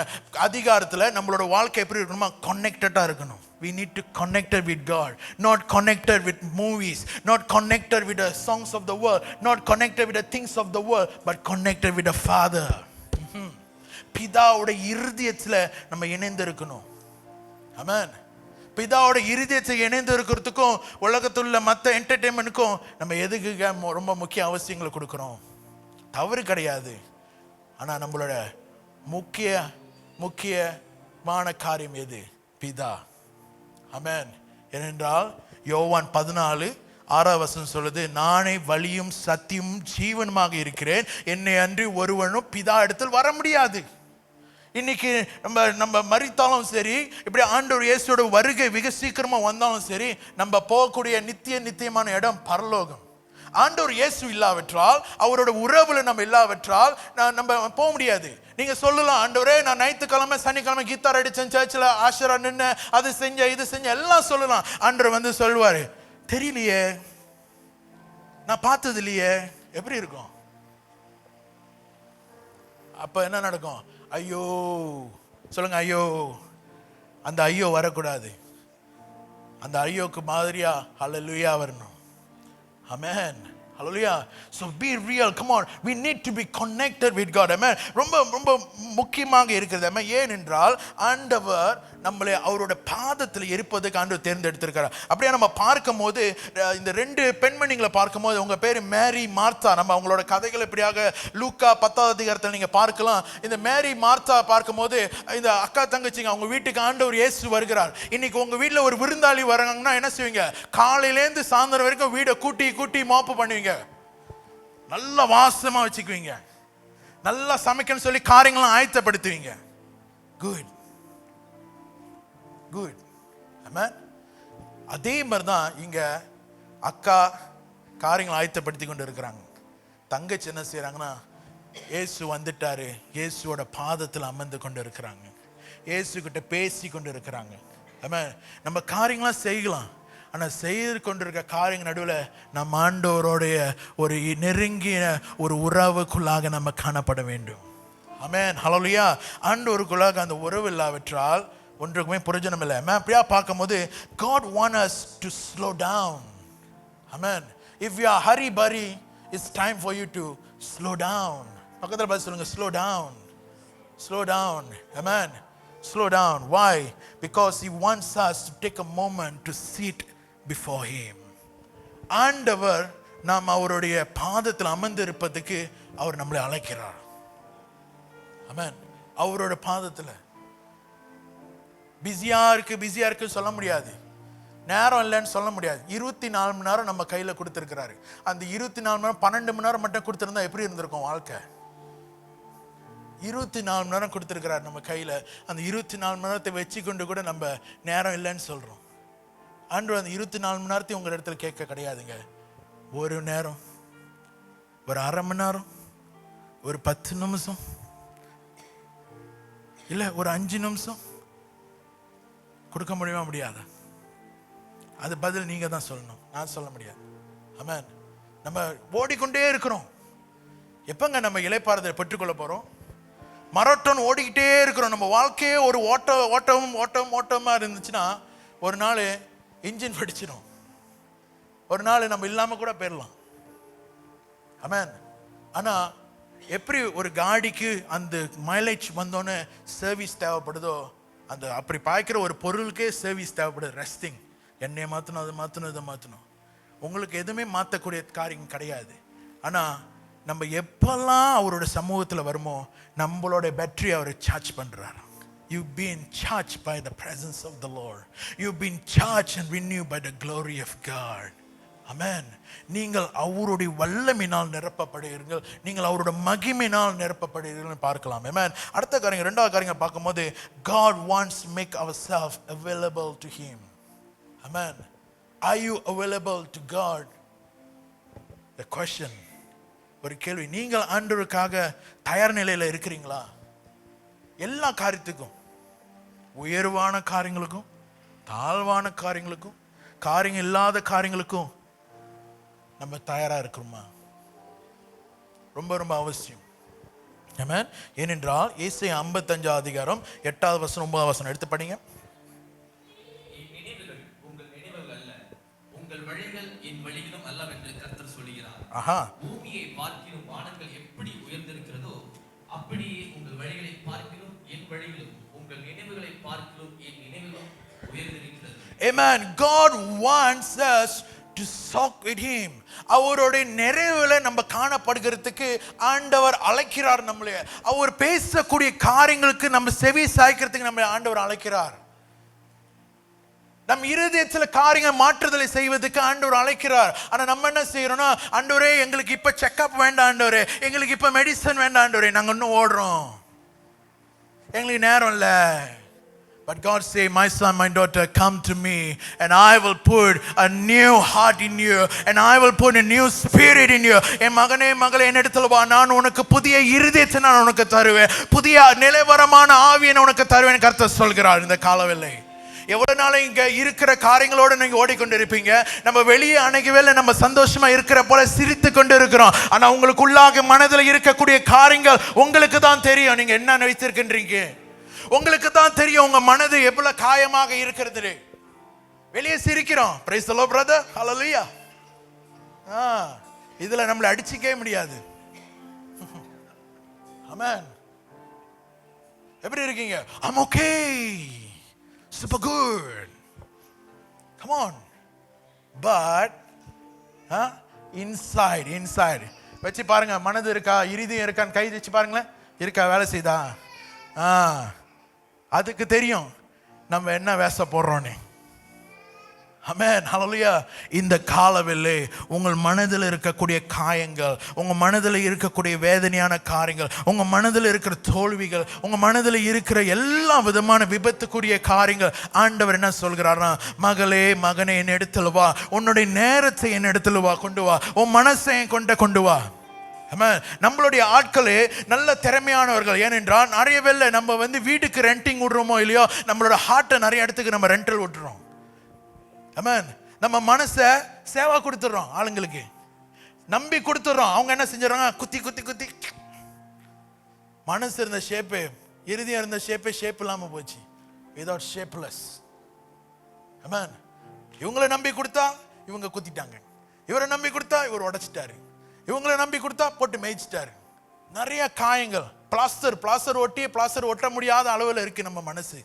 அதிகாரத்துல நம்மளோட வாழ்க்கை எப்படி இருக்கணுமா, கனெக்டடா இருக்கணும். We need to connect with God, not connected with movies, not connected with the songs of the world, not connected with the things of the world, but connected with the Father. பிதாவோட இருதயத்துல நம்ம இணைந்து இருக்கணும். ஆமென். பிதாவோட இருதயத்தை இணைந்து இருக்கிறதுக்கும் உலகத்துல மற்ற என்டர்டெயின்மெண்ட்டுக்கும் நம்ம எதுக்கு ரொம்ப முக்கிய அவசியங்களை கொடுக்குறோம். தவறு கிடையாது. ஆனா நம்மளோட முக்கியமான காரியம் எது? பிதா. ஆமென். ஏனென்றால் யோவான் 14:6 சொல்லுது, நானே வழியும் சத்தியும் ஜீவனுமாக இருக்கிறேன், என்னை அன்றி ஒருவனும் பிதா இடத்தில் வர முடியாது. இன்னைக்கு நம்ம மரித்தாலும் சரி, இப்படி ஆண்டவர் இயேசுவோட வருகை வெகு சீக்கிரமா வந்தாலும் சரி, நம்ம போகக்கூடிய நித்தியமான இடம் பரலோகம். ஆண்டவர் இயேசு இல்லாவிட்டால், அவரோட உறவுல நம்ம இல்லாவிட்டால் நம்ம போக முடியாது. நீங்க சொல்லலாம், ஆண்டவரே நான் ஞாயிற்றுக்கிழமை சனிக்கிழமை கீத்தார் அடிச்சேன், சர்ச்சில் ஆஷரா நின்று அது செஞ்ச இது செஞ்ச எல்லாம் சொல்லலாம். ஆண்டவர் சொல்வாரு, தெரியலையே, நான் பார்த்தது இல்லையே. எப்படி இருக்கும்? அப்ப என்ன நடக்கும்? ஐயோ. சொல்லுங்க, ஐயோ. அந்த ஐயோ வரக்கூடாது. அந்த ஐயோக்கு மாதிரியா ஹல்லேலூயா வரணும். ஆமென். Hallelujah. So be real. Come on. We need to be connected with God. Amen. ரொம்ப முக்கியமாக இருக்கிறது. Amen. ஏனென்றால் ஆண்டவர் நம்மளை அவரோட பாதத்தில் இருப்பதுக்கு ஆண்டவர் தேர்ந்தெடுத்திருக்கிறார். அப்படியே நம்ம பார்க்கும்போது இந்த 2 பெண்மணிகளை பார்க்கும்போது, உங்க பேரு மேரி மார்த்தா. நம்ம அவங்களோட கதைகள் இப்படியாக லூக்கா 10வது அதிகாரத்தில் நீங்க பார்க்கலாம். இந்த மேரி மார்த்தா பார்க்கும்போது, இந்த அக்கா தங்கச்சிங்க அவங்க வீட்டுக்கு ஆண்டவர் இயேசு வருகிறார். இன்னைக்கு உங்க வீட்டில் ஒரு விருந்தாளி வராங்கன்னா என்ன செய்வீங்க? காலையிலேருந்து சாயந்தரம் வரைக்கும் வீடை கூட்டி மாப்பு பண்ணுவீங்க. நல்லா வாசமா வச்சுக்குவீங்க. நல்லா சமைக்கணும்னு சொல்லி காரியங்களும் ஆயத்தப்படுத்துவீங்க. குட். ஆமென். அதே மாதிரி தான் இங்க அக்கா காரியங்களை ஆயத்தப்படுத்தி கொண்டு இருக்கிறாங்க. தங்கச்சி என்ன செய்யறாங்கன்னா, இயேசு வந்துட்டாரு, இயேசுவோட பாதத்தில் அமர்ந்து கொண்டு இருக்கிறாங்க, இயேசு கிட்ட பேசி கொண்டு இருக்கிறாங்க. ஆமென். நம்ம காரியங்களாம் செய்யலாம். ஆனா செய்து கொண்டிருக்க காரியங்கள் நடுவில் நம்ம ஆண்டவருடைய ஒரு நெருங்கிய ஒரு உறவுக்குள்ளாக நம்ம காணப்பட வேண்டும். ஆமென். ஹல்லேலூயா. ஆண்டவருக்குள்ளாக அந்த உறவு இல்லாவிட்டால் ஒன்றுக்குமே பிரயோஜனம் இல்லை. அப்படியா பார்க்கும்போது God wants us to slow down. Amen. If you are hurry burry, it's time for you to slow down. பக்கத்துல பார்த்து சொல்லுங்க, slow down. Slow down. Amen. Slow down. Why? Because he wants us to take a moment to sit before him. ஆண்டவர் நாம் அவருடைய பாதத்தில் அமர்ந்து இருப்பதற்கு அவர் நம்மளை அழைக்கிறார். ஆமென். அவரோட பாதத்தில் பிஸியா இருக்கு சொல்ல முடியாது, நேரம் இல்லைன்னு சொல்ல முடியாது. 24 மணி நேரம் நம்ம கையில கொடுத்திருக்கிறாரு. அந்த 24 மணி நேரம் 12 மணி நேரம் மட்டும் கொடுத்திருந்தா எப்படி இருந்திருக்கும் வாழ்க்கை? 24 மணி நேரம் கொடுத்திருக்கிறாரு நம்ம கையில. அந்த 24 மணி நேரத்தை வச்சு கொண்டு கூட நம்ம நேரம் இல்லைன்னு சொல்றோம். ஆண்டவர் அந்த 24 மணி நேரத்தையும் உங்க இடத்துல கேட்க கிடையாதுங்க. ஒரு நேரம், ஒரு அரை மணி நேரம், ஒரு 10 நிமிஷம், இல்ல ஒரு 5 நிமிஷம் கொடுக்க முடியுமா? முடியாது. அது பதில் நீங்க தான் சொல்லணும், நான் சொல்ல முடியாது. ஆமென். நம்ம ஓடிக்கொண்டே இருக்கிறோம். எப்பங்க நம்ம இளைப்பாறுதலை பெற்றுக்கொள்ள போறோம்? மரட்டன் ஓடிக்கிட்டே இருக்கிறோம். நம்ம வாழ்க்கையே ஒரு ஓட்டமா இருந்துச்சுன்னா ஒரு நாள் இன்ஜின் வெடிச்சிடும். ஒரு நாள் நம்ம இல்லாம கூட போயிடலாம். ஆமென். ஆனா எப்படி ஒரு காடிக்கு அந்த மைலேஜ் வந்தோன்னு சர்வீஸ் தேவைப்படுதோ, அந்த அப்படி பாய்க்கிற ஒரு பொருளுக்கே சர்வீஸ் தேவைப்படுது. ரெஸ்டிங், எண்ணெயை மாற்றணும், அதை மாற்றணும், இதை மாற்றணும். உங்களுக்கு எதுவுமே மாற்றக்கூடிய காரியம் கிடையாது. ஆனால் நம்ம எப்பெல்லாம் அவரோட சமூகத்தில் வருமோ நம்மளோட பேட்டரி அவரை சார்ஜ் பண்ணுறாரு. You've been charged by the presence of the Lord. You've been charged and renewed by the glory of God. ஆமென். நீங்கள் அவருடைய வல்லமையினால் நிரப்பப்படுகிறீர்கள், நீங்கள் அவருடைய மகிமையினால் நிரப்பப்படுகிறீர்கள் பார்க்கலாம். ஆமென். அடுத்த காரியம், இரண்டாவது காரியம் பார்க்கும்போது, God wants to make ourselves available to him. Amen. Are you available to God? The question, ஒரு கேள்வி, நீங்கள் ஆண்டவருக்காக தயார் நிலையில இருக்கிறீங்களா? எல்லா காரியத்துக்கும், உயர்வான காரியங்களுக்கும் தாழ்வான காரியங்களுக்கும் காரியம் இல்லாத காரியங்களுக்கும் நம்ம தயாரா இருக்கிறோமா? ரொம்ப ரொம்ப அவசியம். ஆமென். ஏனென்றால் ஏசாயா 55 அதிகாரம் 8வது வசனம் 9வது வசனம் எடுத்து படிங்க. நினைவுகள் உங்கள் நினைவுகள் அல்ல, உங்கள் வழிகள் என் வழிகளும் அல்லவென்று கர்த்தர் சொல்கிறார். ஆஹா. பூமியை பார்க்கிலும் வானங்கள் எப்படி உயர்ந்திருக்கிறதோ அப்படியே உங்கள் வழிகளை பார்க்கிலும் என் வழிகளும் உங்கள் நினைவுகளை பார்க்கிலும் என் நினைவுகளும் உயர்ந்திருக்கிறது. Amen. God wants us to talk with him. அவருடைய நிறைவுல நம்ம காணப்படுகிறதுக்கு ஆண்டவர் அழைக்கிறார் நம்மளே. அவர் பேசக்கூடிய காரியங்களுக்கு நம்ம செவி சாய்க்கிறதுக்கு நம்ம ஆண்டவர் அழைக்கிறார். நம் இருதயத்துல காரியங்கள் மாற்றுதலை செய்வதற்கு ஆண்டவர் அழைக்கிறார். ஆனா நம்ம என்ன செய்யறோம்னா, ஆண்டவரே எங்களுக்கு இப்ப செக்அப் வேண்டாம், ஆண்டவரே எங்களுக்கு இப்ப மெடிசன் வேண்டாம், ஆண்டவரே நாங்க இன்னும் ஓடுறோம், எங்களுக்கு நேரம் இல்ல. But God say, my son, my daughter, come to me and I will put a new heart in you and I will put a new spirit in you. என் மகனே மகளே என்னிடத்தில் வா, நான் உனக்கு புதிய இருதயத்தை நான் உனக்கு தருவேன், புதிய நிலைவரமான ஆவியை உனக்கு தருவேன் கர்த்தர் சொல்கிறார். இந்த காலவேளை எவ்வளவு நாள் இங்க இருக்கிற காரியங்களோட நீங்க ஓடிக்கொண்டிருப்பீங்க. நம்ம வெளியே அன்னைக்கு வேலை நம்ம சந்தோஷமா இருக்கிற போல சிரித்து கொண்டு இருக்கிறோம். ஆனா உங்களுக்குள்ளாக மனதில் இருக்கக்கூடிய காரியங்கள் உங்களுக்கு தான் தெரியும். நீங்க என்ன நினைத்திருக்கின்றீங்க, உங்களுக்கு தான் தெரியும் உங்க மனது எவ்வளவு காயமாக இருக்கிறது. வெளியே சிரிக்கிறோம், praise the Lord brother, hallelujah. இதுல நம்மள அடிச்சிக்கவே முடியாது. ஆமென். எப்படி இருக்கீங்க? I'm okay, super good, come on. But inside வச்சு பாருங்க, மனது இருக்கா, இருதயம் இருக்கான்னு கை வச்சு பாருங்களேன், இருக்கா, வேலை செய்தா? அதுக்கு தெரியும் நம்ம என்ன வேஷம் போடுறோன்னு. ஆமென், ஹல்லேலூயா. இந்த காலவெளியிலே உங்கள் மனதில் இருக்கக்கூடிய காயங்கள், உங்க மனதில் இருக்கக்கூடிய வேதனையான காரியங்கள், உங்க மனதில் இருக்கிற தோல்விகள், உங்க மனதில் இருக்கிற எல்லா விதமான விபத்துக்குரிய காரியங்கள், ஆண்டவர் என்ன சொல்கிறார்னா, மகளே மகனே என் இடத்துல வா, உன்னுடைய நேரத்தை என் இடத்துல வா, கொண்டு வா, உன் மனசை கொண்டு வா. நம்மளுடைய ஆட்களே நல்ல திறமையானவர்கள். ஏனென்றால் நிறைய வேளை நம்ம வீட்டுக்கு ரெண்டிங் விடுறோமோ இல்லையோ, நம்மளோட ஹார்ட்டை நிறைய இடத்துக்கு நம்ம ரெண்டல் விட்டுறோம். ஆமென். நம்ம மனசை சேவா கொடுத்துறோம், ஆளுங்களுக்கு நம்பி கொடுத்துறோம். அவங்க என்ன செஞ்சுறாங்க, குத்தி குத்தி குத்தி மனசு இருந்த ஷேப்பு, இறுதியா இருந்த ஷேப் இல்லாம போச்சு, வித்அவுட் ஷேப்லெஸ். ஆமென். இவங்களை நம்பி கொடுத்தா இவங்க குத்திட்டாங்க, இவரை நம்பி கொடுத்தா இவர் உடைச்சிட்டாரு, இவங்களை நம்பி கொடுத்தா போட்டு மேய்ச்சிட்டாரு. நிறைய காயங்கள், பிளாஸ்டர் ஒட்ட முடியாத அளவில் இருக்கு நம்ம மனசு.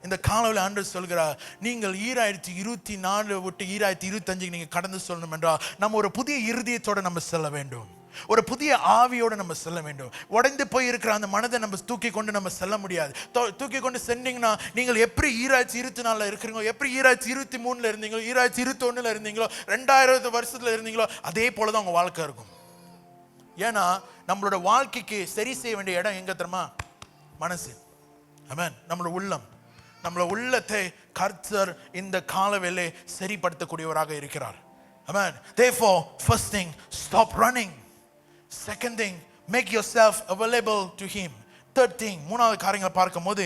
இந்த காலவில் ஆண்டவர் சொல்கிறார், நீங்கள் 2024 விட்டு 2025 நீங்க கடந்து சொல்லணும் என்றால் நம்ம ஒரு புதிய இருதயத்தோட நம்ம செல்ல வேண்டும், ஒரு புதிய ஆவியோட நம்ம செல்ல வேண்டும். உடைந்து போய் இருக்கிற அந்த மனதை நம்ம தூக்கி கொண்டு நம்ம செல்ல முடியாது. தூக்கி கொண்டு சென்னீங்கன்னா நீங்கள் எப்படி 2024 இருக்கிறீங்களோ, எப்படி 2023 இருந்தீங்களோ, 2021 இருந்தீங்களோ, 2000 வருஷத்துல இருந்தீங்களோ, அதே போலதான் உங்க வாழ்க்கை இருக்கும். ஏன்னா நம்மளோட வாழ்க்கைக்கு சரி செய்ய வேண்டிய இடம் எங்க தெரியுமா? மனசு. ஆமென். நம்மளோட உள்ளம், நம்மளோட உள்ளத்தை கர்த்தர் இந்த காலவேளை சரிப்படுத்தக்கூடியவராக இருக்கிறார். Amen. Therefore, first thing, stop running. Second thing, make yourself available to him. Third thing, மூணாவது காரியங்களை பார்க்கும்போது,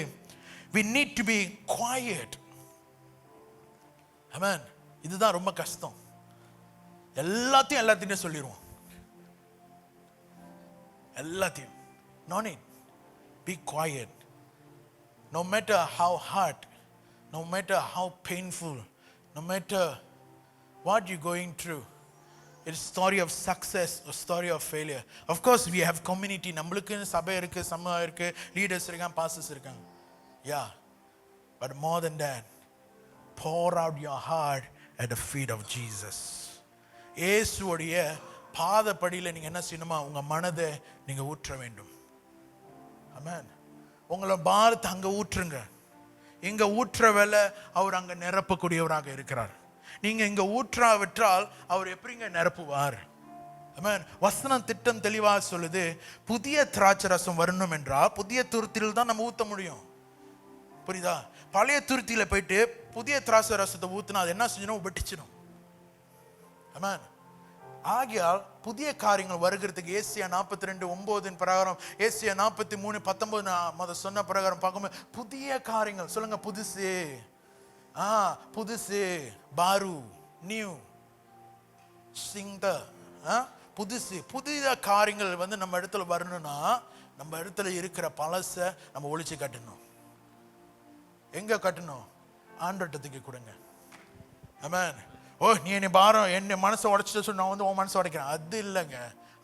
we need to be quiet. Amen. இதுதான் ரொம்ப கஷ்டம். எல்லாத்தையும் சொல்லிடுவோம், எல்லாத்தையும். No need. Be quiet. No matter how hard, no matter how painful, no matter what you're going through, it's a story of success or story of failure. Of course we have community, நம்மளுக்கு சபை இருக்கு, சமூகம் இருக்கு, leaders இருக்காங்க, pastors இருக்காங்க. Yeah, but more than that, pour out your heart at the feet of Jesus. இயேசுவுடைய பாதப்படியில நீங்க என்ன செய்யணுமா, உங்க மனதை நீங்க ஊற்ற வேண்டும். ஆமென். உங்களை பாரத்தை அங்க ஊற்றுங்க. இங்க ஊற்ற வேலை அவர் அங்க நிரப்பக்கூடியவராக இருக்கிறார். நீங்க இங்க ஊற்றாவிட்டால் அவர் எப்படிங்க நிரப்புவார்? ஆமென். வசனம் திட்டம் தெளிவாக சொல்லுது, புதிய திராட்சை ரசம் வரணும் என்றால் புதிய துருத்தியில் தான் நம்ம ஊத்த முடியும். புரியுதா? பழைய துருத்தியில போயிட்டு புதிய திராட்சை ரசத்தை ஊத்துனா அது என்ன செஞ்சணும்? வெட்டிச்சிடும். ஆமென். ஆகையால் புதிய காரியங்கள் வருகிறதுக்கு ஏசியா 42:9 பிரகாரம், ஏசியா 43:19 சொன்ன பிரகாரம் பார்க்கும்போது புதிய காரியங்கள் சொல்லுங்க. புதுசு, புதுசு, பாரு, நியூ, சிங்க, புதுசு, புதிய காரியங்கள் வந்து நம்ம இடத்துல வரணும்னா நம்ம இடத்துல இருக்கிற பழசை நம்ம ஒழிச்சு கட்டணும். எங்க கட்டணும்? ஆண்டவர்கிட்ட கொடுங்க. ஆமென். ஓ, நீ என்னை பாரம், என்ன மனசை உடைச்சிட்டு சொல்லி நான் வந்து உன் மனசை உடைக்கிறேன், அது இல்லைங்க.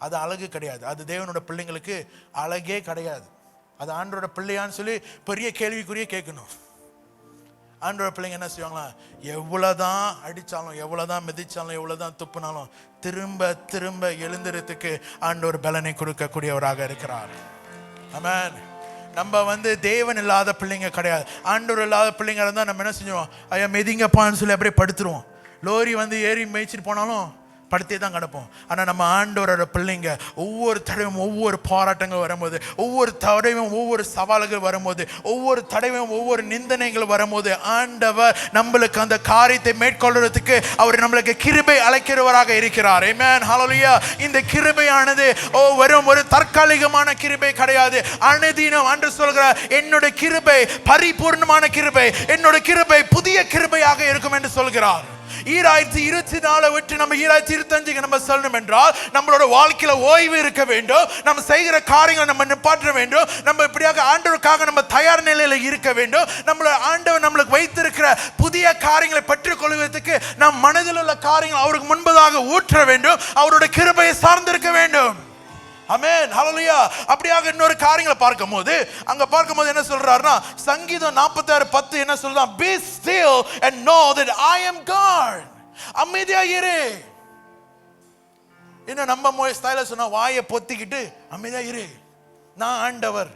அது அழகு கிடையாது. அது தேவனோட பிள்ளைங்களுக்கு அழகே கிடையாது. அது ஆண்டோட பிள்ளையான்னு சொல்லி பெரிய கேள்விக்குரிய கேட்கணும். ஆண்டோட பிள்ளைங்க என்ன செய்வாங்களா? எவ்வளவுதான் அடிச்சாலும், எவ்வளவுதான் மிதிச்சாலும், எவ்வளவுதான் துப்புனாலும் திரும்ப திரும்ப எழுந்துறதுக்கு ஆண்டவர் பலனை கொடுக்கக்கூடியவராக இருக்கிறார். ஆமென். நம்ம வந்து தேவன் இல்லாத பிள்ளைங்க கிடையாது. ஆண்டவர் இல்லாத பிள்ளைங்க இருந்தால் நம்ம என்ன செஞ்சோம்? ஐயா மெதிங்கப்பான்னு சொல்லி அப்படியே படுத்துருவோம். லோரி வந்து ஏறி மேய்ச்சிட்டு போனாலும் படுத்தே தான் கிடப்போம். ஆனால் நம்ம ஆண்டவரோட பிள்ளைங்க ஒவ்வொரு தடவையும் ஒவ்வொரு போராட்டங்கள் வரும்போது, ஒவ்வொரு தடவையும் ஒவ்வொரு சவால்கள் வரும்போது, ஒவ்வொரு தடவையும் ஒவ்வொரு நிந்தனைகள் வரும்போது ஆண்டவர் நம்மளுக்கு அந்த காரியத்தை மேற்கொள்றதுக்கு அவர் நம்மளுக்கு கிருபை அழைக்கிறவராக இருக்கிறார். ஆமென். ஹல்லேலூயா. இந்த கிருபையானது வெறும் ஒரு தற்காலிகமான கிருபை கிடையாது. அனுதினம் என்று சொல்கிறார், என்னோட கிருபை பரிபூர்ணமான கிருபை, என்னோட கிருபை புதிய கிருபையாக இருக்கும் என்று சொல்கிறார். 2024 விட்டு நம்ம 2025 நம்ம சொல்லணும் என்றால் நம்மளோட வாழ்க்கையில ஓய்வு இருக்க வேண்டும். நம்ம செய்கிற காரியங்களை நம்ம நிப்பாற்ற வேண்டும். நம்ம இப்படியாக ஆண்டவருக்காக நம்ம தயார் நிலையில இருக்க வேண்டும். நம்மளோட ஆண்டவர் நம்மளுக்கு வைத்திருக்கிற புதிய காரியங்களை பெற்றுக் கொள்வதற்கு நம் மனதில் உள்ள காரியங்கள் அவருக்கு முன்பதாக ஊற்ற வேண்டும். அவருடைய கிருபையை சார்ந்திருக்க வேண்டும். ஆமென். ஹல்லேலூயா. அப்படியாக இன்னொரு காரியங்களை பார்க்கும்போது, அங்க பார்க்கும்போது என்ன சொல்றாருன்னா, சங்கீதம் 46:10 என்ன சொல்றா? Be still and know that I am God. அமைதியா இரு. இன்னும் நம்ம ஸ்டைல சொன்னா, வாயை பொத்திக்கிட்டு அமைதியா இரு, நான் ஆண்டவர்,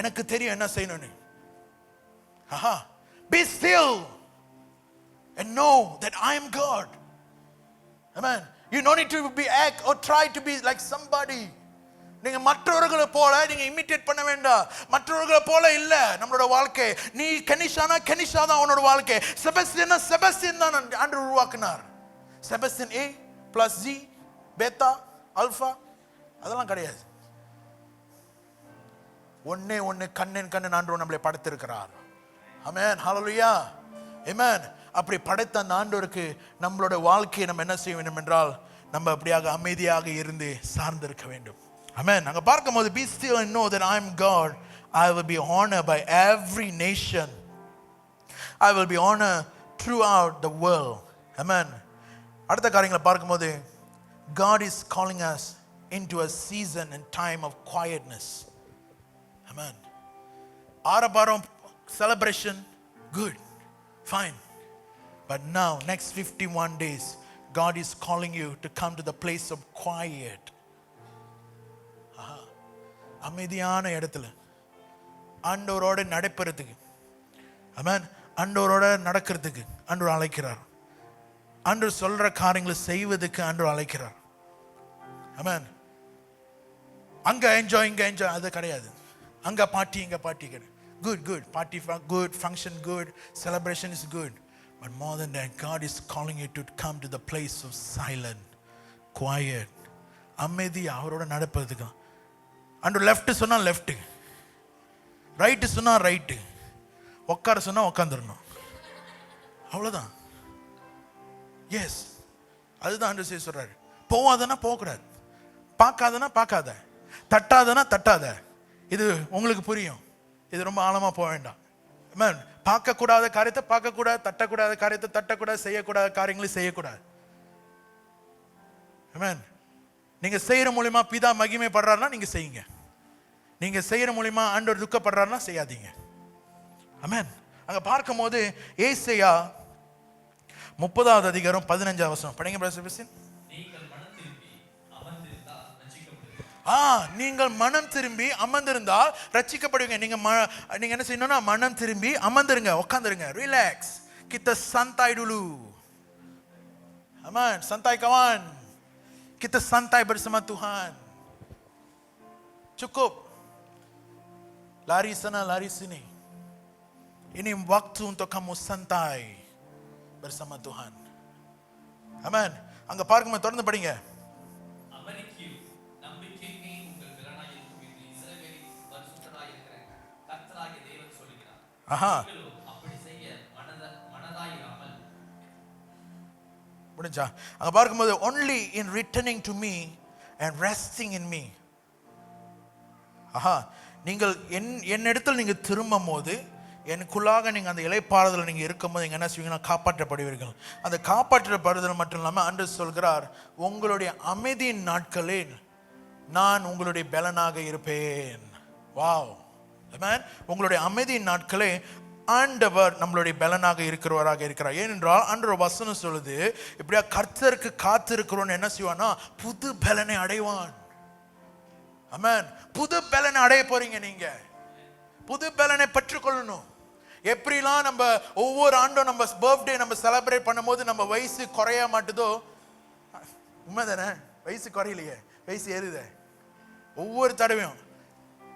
எனக்கு தெரியும் என்ன செய்யணும்னு. Be still and know that I am God. Amen. You don't need to be act or try to be like somebody. நீங்க மற்றவர்களை போல நீங்க இமிட்டேட் பண்ண வேண்டாம். மற்றவர்களை போல இல்ல நம்மளோட வாழ்க்கை. நீ கனிஷானா கனிஷா தான் உன்னோட வாழ்க்கை. செபஸ்டியனா செபஸ்டியன் தான் ஆண்டவர் உருவாக்கினார். Sebastian A + G beta alpha அதெல்லாம் கிடையாது. ஒண்ணே கண்ணன் ஆண்டவர் நம்மளை படைத்திருக்கிறார். ஆமென். ஹல்லேலூயா. ஆமென். அப்படி படைத்த அந்த ஆண்டவருக்கு நம்மளோட வாழ்க்கையை நம்ம என்ன செய்ய வேண்டும் என்றால் நம்ம அப்படியாக அமைதியாக இருந்து சார்ந்திருக்க வேண்டும். Amen. அங்க பார்க்கும்போது be still and know that I am God. I will be honored by every nation. I will be honored throughout the world. Amen. அடுத்த காரியங்களை பார்க்கும்போது God is calling us into a season and time of quietness. Amen. ஆரவாரம், celebration, good, fine. But now next 51 days God is calling you to come to the place of quiet. அமைதியான இடத்துல ஆண்டவரோட நடப்பறதுக்கு. ஆமென். ஆண்டவரோட நடக்கிறதுக்கு ஆண்டவர் அழைக்கிறார். ஆண்டவர் சொல்ற காரியங்களை செய்வதற்கு ஆண்டவர் அழைக்கிறார். ஆமென். அங்க என்ஜாய் இங்க என்ஜாய் அது கிடையாது. அங்க பார்ட்டி இங்க பார்ட்டி கிடையாது. Good party, good function, good celebration is good, but more than that God is calling you to come to the place of silent, quiet. அமைதி அவரோட நடப்பதுக்கு. அண்ட் லெஃப்ட் சொன்னா லெஃப்ட், ரைட்டு சொன்னா right, உட்கார சொன்னா உட்காந்துடணும், அவ்வளோதான். S, அதுதான் ஆண்டவர் செய்ய சொல்றாரு. போவாதனா போகக்கூடாது, பார்க்காதனா பார்க்காத, தட்டாதனா தட்டாத. இது உங்களுக்கு புரியும். இது ரொம்ப ஆழமா போக வேண்டாம். மேம், பார்க்கக்கூடாத காரியத்தை பார்க்கக்கூடாது, தட்டக்கூடாத காரியத்தை தட்டக்கூடாது, செய்யக்கூடாத காரியங்களை செய்யக்கூடாது. மேம், நீங்க செய்யற மூலியமா பிதா மகிமைப்படுறாருன்னா நீங்க செய்யுங்க. நீங்க செய்யற மூலியமா ஆண்டவர் துக்கப்படுறாருன்னா செய்யாதீங்க. ஆமென். அங்க பார்க்கும் போது ஏசாயா 30வது அதிகாரம் 15வது வசனம் படிங்க பிரதர். நீங்கள் மனம் திரும்பி அமர்ந்திருந்தால் ரட்சிக்கப்படுவீங்க. நீங்க என்ன செய்யணும்னா மனம் திரும்பி அமர்ந்துருங்க, உட்காந்துருங்க, ரிலாக்ஸ், கிட்ட சந்தாய் டுலு. Amen. Santai kawan. Kita santai bersama Tuhan. Cukup. Lari sana, lari sini. Ini waktu untuk kamu santai bersama Tuhan. Amen. அங்க பார்க்கும்போது தொடர்ந்து படிங்க. அமெரிக்கையும் நம்பிக்கையுமே உங்கள் பலனாய் இருக்கும் என்று இஸ்ரவேலின் பரிசுத்தராய் இருக்கிற கர்த்தராகிய தேவன் சொல்கிறார். நீங்களோ அப்படி செய்ய மனதாயிராமல். முடிஞ்சா? அங்க பார்க்கும்போது only in returning to me and resting in me. நீங்கள் என்னிடத்தில் நீங்க திரும்பும் போது எனக்குள்ளாக நீங்க அந்த இளைப்பாறுதல் நீங்க இருக்கும்போது நீங்க என்ன செய்வீங்கன்னா காப்பாற்றப்படுவீர்கள். அந்த காப்பாற்றப்படுதல் மட்டும் இல்லாம ஆண்டவர் சொல்கிறார், உங்களுடைய அமைதியின் நாட்களில் நான் உங்களுடைய பலனாக இருப்பேன். வாவ். ஆமென். உங்களுடைய அமைதியின் நாட்களே ஆண்டவர் நம்மளுடைய பலனாக இருக்கிறவராக இருக்கிறார். ஏனென்றால் ஆண்டவர் வசனம் சொல்லுது, இப்படியா கர்த்தருக்கு காத்திருக்கிறோன்னு என்ன செய்வான்னா புது பலனை அடைவான். ஆமென். புது பலனை அடைய போறீங்க. நீங்க புது பலனை பெற்றுக்கொள்ளணும். எப்படிலாம் நம்ம ஒவ்வொரு ஆண்டும் நம்ம பர்த்டே நம்ம செலிப்ரேட் பண்ணும்போது நம்ம வயசு குறைய மாட்டுதோ, உண்மைதானே? வயசு குறையிலையே, வயசு ஏறுதே. ஒவ்வொரு தடவையும்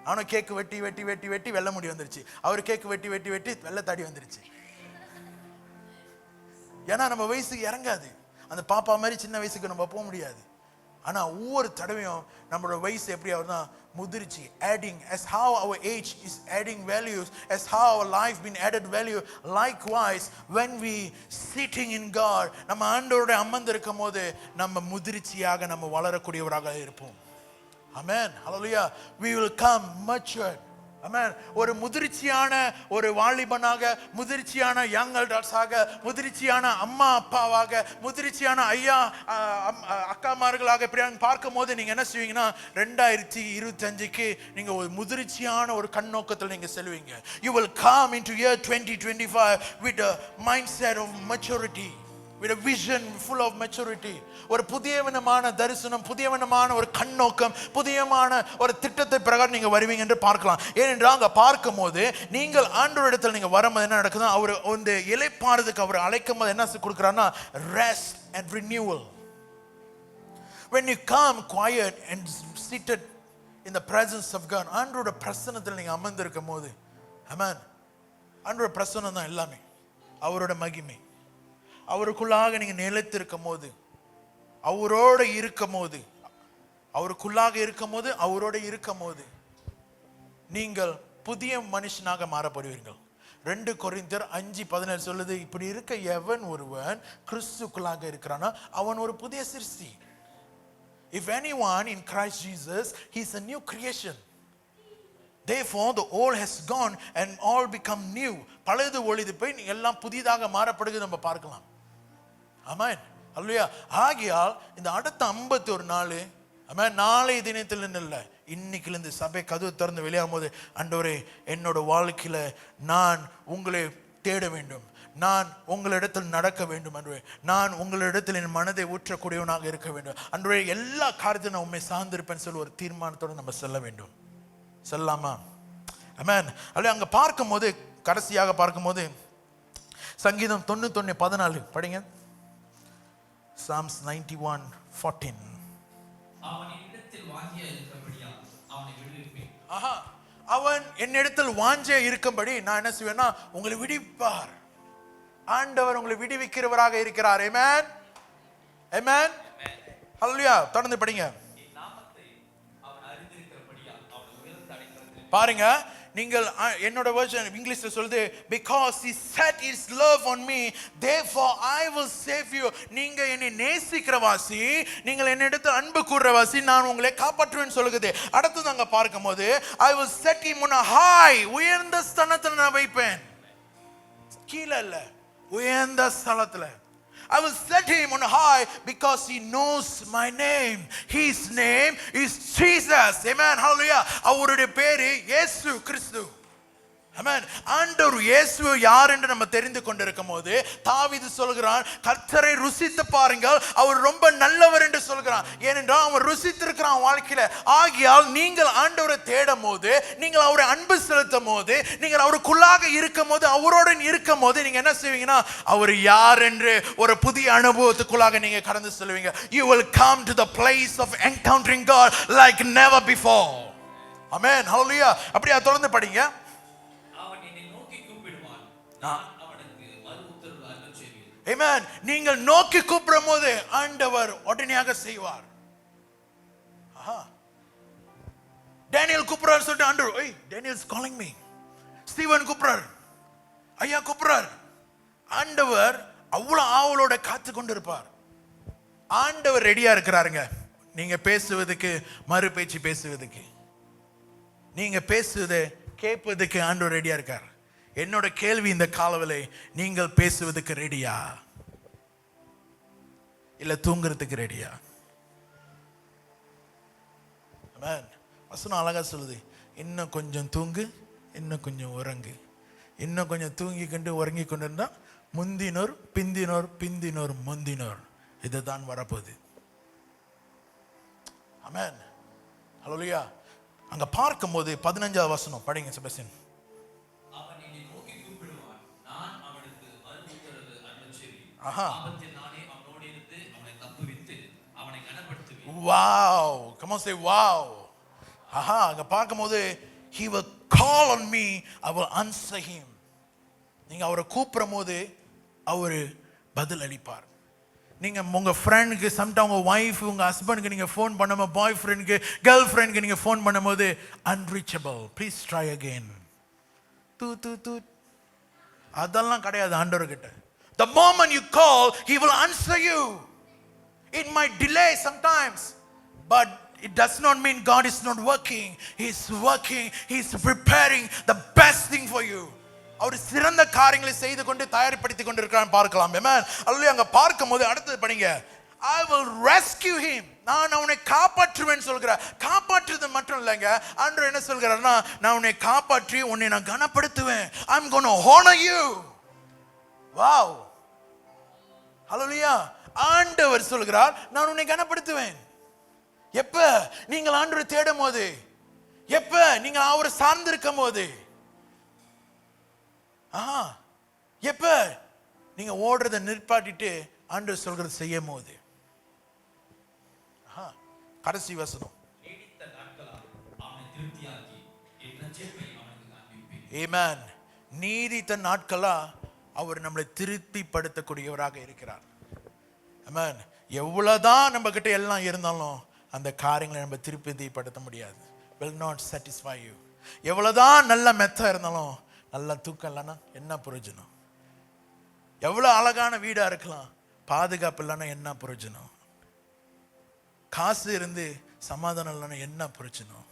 அவனும் கேக்கு வெட்டி வெட்டி வெட்டி வெட்டி வெள்ளை முடி வந்துருச்சு, அவர் கேக்கு வெட்டி வெட்டி வெட்டி வெள்ளை தாடி வந்துருச்சு. ஏன்னா நம்ம வயசுக்கு இறங்காது. அந்த பாப்பா மாதிரி சின்ன வயசுக்கு நம்ம போக முடியாது. ஆனா ஒவ்வொரு தடவையும் நம்மளோட வயசு எப்படி ஆகுதுன்னா முதிர்ச்சி, adding, as how our age is adding values, as how our life been added value. Likewise when we sitting in God, நம்ம ஆண்டவரோட அமர்ந்திருக்கும் போது நம்ம முதிர்ச்சியாக நம்ம வளரக்கூடியவராக இருப்போம். Amen. Hallelujah. We will come matured. Amen. ஒரு முதிர்ச்சியான ஒரு வாலிபனாக, முதிர்ச்சியான யங் அடல்ட்ஸாக, முதிர்ச்சியான அம்மா அப்பாவாக, முதிர்ச்சியான ஐயா அக்காமார்களாக இப்படி பார்க்கும் போது நீங்க என்ன செய்வீங்கன்னா 2025க்கு நீங்க ஒரு முதிர்ச்சியான ஒரு கண்ணோக்கத்தில் நீங்க செல்வீங்க. You will come into year 2025 with a mindset of maturity, with a vision full of maturity. ஒரு புதியவனமான தரிசனம், புதியவனமான ஒரு கண்ணோக்கம், புதியமான ஒரு திட்டத்தை பிரகாரம் நீங்க வருவீங்க என்று பார்க்கலாம். ஏனென்றால் அங்க பார்க்கும் போது நீங்கள் ஆண்டவரிடத்தில் நீங்க வரும்போது என்ன நடக்குதுன்னா அவர் இந்த இளைப்பாறுதலுக்கு அவர் அழைக்கும் போது என்ன கொடுக்குறாருன்னா rest and renewal. When you come quiet and seated in the presence of God, ஆண்டவருடைய பிரசன்னத்தில் நீங்க அமர்ந்திருக்கும் போது, amen, ஆண்டவருடைய பிரசன்னம் தான் எல்லாமே. அவரோட மகிமை, அவருக்குள்ளாக நீங்க நிலைத்திருக்கும் போது, அவரோட இருக்கும் போது, அவருக்குள்ளாக இருக்கும் போது, அவரோட இருக்கும் போது நீங்கள் புதிய மனுஷனாக மாறப்படுவீர்கள். 2 கொரிந்தியர் 5:17 சொல்லுது, இப்படி இருக்க எவன் ஒருவன் கிறிஸ்துக்குள்ளாக இருக்கிறானோ அவன் ஒரு புதிய சிருஷ்டி. If anyone in Christ Jesus, he is a new creation. Therefore the old has gone and all become new. பழையது ஒழிந்து போய் எல்லாம் புதிதாக மாறப்படுகிறது நம்ம பார்க்கலாம். ஆமென். அல்லேலூயா. ஆகையால் இந்த அடுத்த 51 நாள், ஆமென், நாளை தினத்தில் இல்ல, இன்னைக்கிலிருந்து சபை கதவு திறந்து வெளியாகும் போது, ஆண்டவரே என்னோட வாழ்க்கையில நான் உங்களை தேட வேண்டும், நான் உங்களிடத்தில் நடக்க வேண்டும், ஆண்டவரே நான் உங்களிடத்தில் என் மனதை ஊற்றக்கூடியவனாக இருக்க வேண்டும், ஆண்டவரே எல்லா காரியத்தையும் நான் உண்மை சார்ந்திருப்பேன்னு சொல்லி ஒரு தீர்மானத்தோடு நம்ம செல்ல வேண்டும். செல்லாமா? ஆமென். அல்ல அங்க பார்க்கும்போது, கடைசியாக பார்க்கும்போது சங்கீதம் 91:14 படிங்க. Psalms 91:14. அவன் என்னிடத்தில் வாஞ்சியா இருக்கும்படியா அவனை விடுவிப்பேன். அவன் என்னிடத்தில் வாஞ்சே இருக்கும்படி நான் என்ன செய்வேன்னா உங்களை விடுவிப்பார். ஆண்டவர் உங்களை விடுவிக்கிறவராக இருக்கிறார். ஆமென். ஆமென். ஹல்லேலூயா. தொடர்ந்து படிங்க. என் நாமத்தை அவன் அறிந்திருக்கிறபடியா அவனை உயர்ந்த அடைக்கலத்தில். பாருங்க, நீங்கள் என்னோட வெர்ஷன் இங்கிலீஷ்ல சொல்லுது, because he set his love on me therefore I will save you. நீங்க என்னை நேசிக்கிறவாசி, நீங்கள் என்னிடத்தில் அன்பு கூர்றவாசி, நான் உங்களை காப்பாற்றுவேன் சொல்லுது. அடுத்து நாங்க பார்க்கும்போது I will set him on a high, உயர்ந்த ஸ்தானத்தில் நான் வைப்பேன். கீழ இல்ல, உயர்ந்த ஸ்தலத்துல. I will set him on high because he knows my name. His name is Jesus. Amen. Hallelujah. அவருடைய பேரு இயேசு கிறிஸ்து. ஆமென். ஆண்டவர் இயேசு யார் என்று நம்ம தெரிந்து கொண்டிருக்கும் போது தாவீது சொல்கிறான், கர்த்தரை ருசித்து பாருங்கள், அவர் ரொம்ப நல்லவர் என்று சொல்கிறான். ஏனென்றால் அவன் ருசித்திருக்கிறான் வாழ்க்கையில. ஆகியால் நீங்கள் ஆண்டவரை தேடும் போது, நீங்கள் அவரை அன்பு செலுத்தும் போது, நீங்கள் அவருக்குள்ளாக இருக்கும் போது, அவரோடு இருக்கும் போது நீங்க என்ன செய்வீங்கன்னா, அவர் யார் என்று ஒரு புதிய அனுபவத்துக்குள்ளாக நீங்க கடந்து செல்வீங்க. You will come to the place of encountering God like never before. Amen. Hallelujah. அப்படியே தொடர்ந்து படிங்க. அவன் என்னை நோக்கி கூப்பிடுவான், நான் அவனுக்கு மறு உத்தரவு அருளச் செய்வேன். Amen. நீங்கள் நோக்கி கூப்பிடும் போது ஆண்டவர் உடனடியாக செய்வார். டேனியல் கூப்பிடுறார் சொல்லிட்டு ஆண்டவர், "ஏய், டேனியல்ஸ் காலிங் மீ." ஸ்டீவன் கூப்பிடுறார், ஐயா கூப்பிடுறார். ஆண்டவர் அவ்வளவு ஆவலோட காத்து கொண்டு இருப்பார். ஆண்டவர் ரெடியா இருக்கிறாருங்க நீங்க பேசுவதற்கு, மறு பேச்சு பேசுவதற்கு, நீங்க பேசுவதை கேட்பதற்கு ஆண்டவர் ரெடியா இருக்கார். என்னோட கேள்வி இந்த காலவலை, நீங்கள் பேசுவதற்கு ரெடியா இல்ல தூங்குறதுக்கு ரெடியா? ஆமென். வசனம் அழகா சொல்லுது, இன்னும் கொஞ்சம் தூங்கு, இன்னும் கொஞ்சம் உறங்கு. இன்னும் கொஞ்சம் தூங்கி கொண்டு உறங்கி கொண்டு இருந்தா முந்தினோர் பிந்தினோர் பிந்தினோர் முந்தினோர் இதுதான் வரப்போகுது. ஆமென். ஹல்லேலூயா. அங்க பார்க்கும்போது 15வது வசனம் படிங்க செபஸ்டியன். அவன் என்னை நோக்கி கூப்பிடுவான், நான் அவனுக்கு மறு உத்தரவு அருளச் செய்வேன். ஆஹா. ஆபத்தில் நானே அவனோடு இருந்து அவனை தப்புவித்து அவனை கனப்படுத்துவேன். Wow. Come on, say wow. ஆஹா, அங்க பார்க்கும்போது he will call on me, I will answer him. நீங்க அவரை கூப்பிடும் போது அவரு பதில் அளிப்பார். நீங்க உங்க ஃப்ரெண்டுக்கு, சம்டைம் உங்க வைஃப், உங்க ஹஸ்பண்டுக்கு நீங்க ஃபோன் பண்ணும்போது, பாய் ஃப்ரெண்டுக்கு, கேர்ள் ஃப்ரெண்டுக்கு நீங்க ஃபோன் பண்ணும்போது unreachable, please try again, தூ தூ தூ, அதெல்லாம் கிடையாது ஆண்டவர்கிட்ட. The moment you call, he will answer you. It might delay sometimes, but it does not mean God is not working. He is working. He is preparing the best thing for you. அவர் சிறந்த காரியங்களை செய்து கொண்டு தயார்படுத்திக் கொண்டிருக்கிறான் பார்க்கலாம். ஆமென். அல்லேலூயா. அங்க பார்க்கும்போது அடுத்தது படிங்க. I will rescue him. நான் அவனை காப்பாற்றுவேன் சொல்கிறார். காப்பாற்றுறது மட்டும் இல்லைங்க, ஆண்டவர் என்ன சொல்கிறார்னா, நான் உன்னை காப்பாற்றி உன்னை நான் கனப்படுத்துவேன். I'm going to honor you. Wow. ஹல்லேலூயா. ஆண்டவர் சொல்கிறார், நான் உன்னை கனப்படுத்துவேன். எப்ப நீங்கள் ஆண்டவரை தேடும் போது, எப்ப நீங்கள் அவரை சார்ந்திருக்கும் போது, எப்ப நீங்க ஓடுறதை நிற்பாட்டிட்டு ஆண்டவர் சொல்றது செய்யும் போது. கடைசி வசனம். நீடித்த நாட்களால் அவனை திருப்தியாக்கி என் ரட்சிப்பை அவனுக்கு காண்பிப்பேன். ஆமென். நீடித்த நாட்களா அவர் நம்மளை திருப்திப்படுத்தக்கூடியவராக இருக்கிறார். ஆமென். எவ்வளவுதான் நம்ம கிட்ட எல்லாம் இருந்தாலும் அந்த காரியங்களை நம்ம திருப்திப்படுத்த முடியாது. will not satisfy you. எவ்வளவுதான் நல்ல மெத்த இருந்தாலும் நல்ல தூக்கம் இல்லைன்னா என்ன பிரயோஜனம்? எவ்வளவு அழகான வீடா இருக்கலாம், பாதுகாப்பு இல்லைன்னா என்ன பிரயோஜனம்? காசு இருந்து சமாதானம் இல்லைன்னா என்ன பிரயோஜனம்?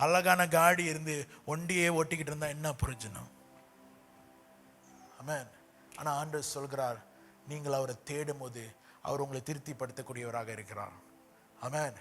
அழகான காடி இருந்து ஒண்டியே ஓட்டிக்கிட்டு இருந்தா என்ன பிரயோஜனம்? ஆமென். ஆனா ஆண்டவர் சொல்கிறார், நீங்கள் அவரை தேடும் போது அவர் உங்களை திருப்திப்படுத்தக்கூடியவராக இருக்கிறார். ஆமென்.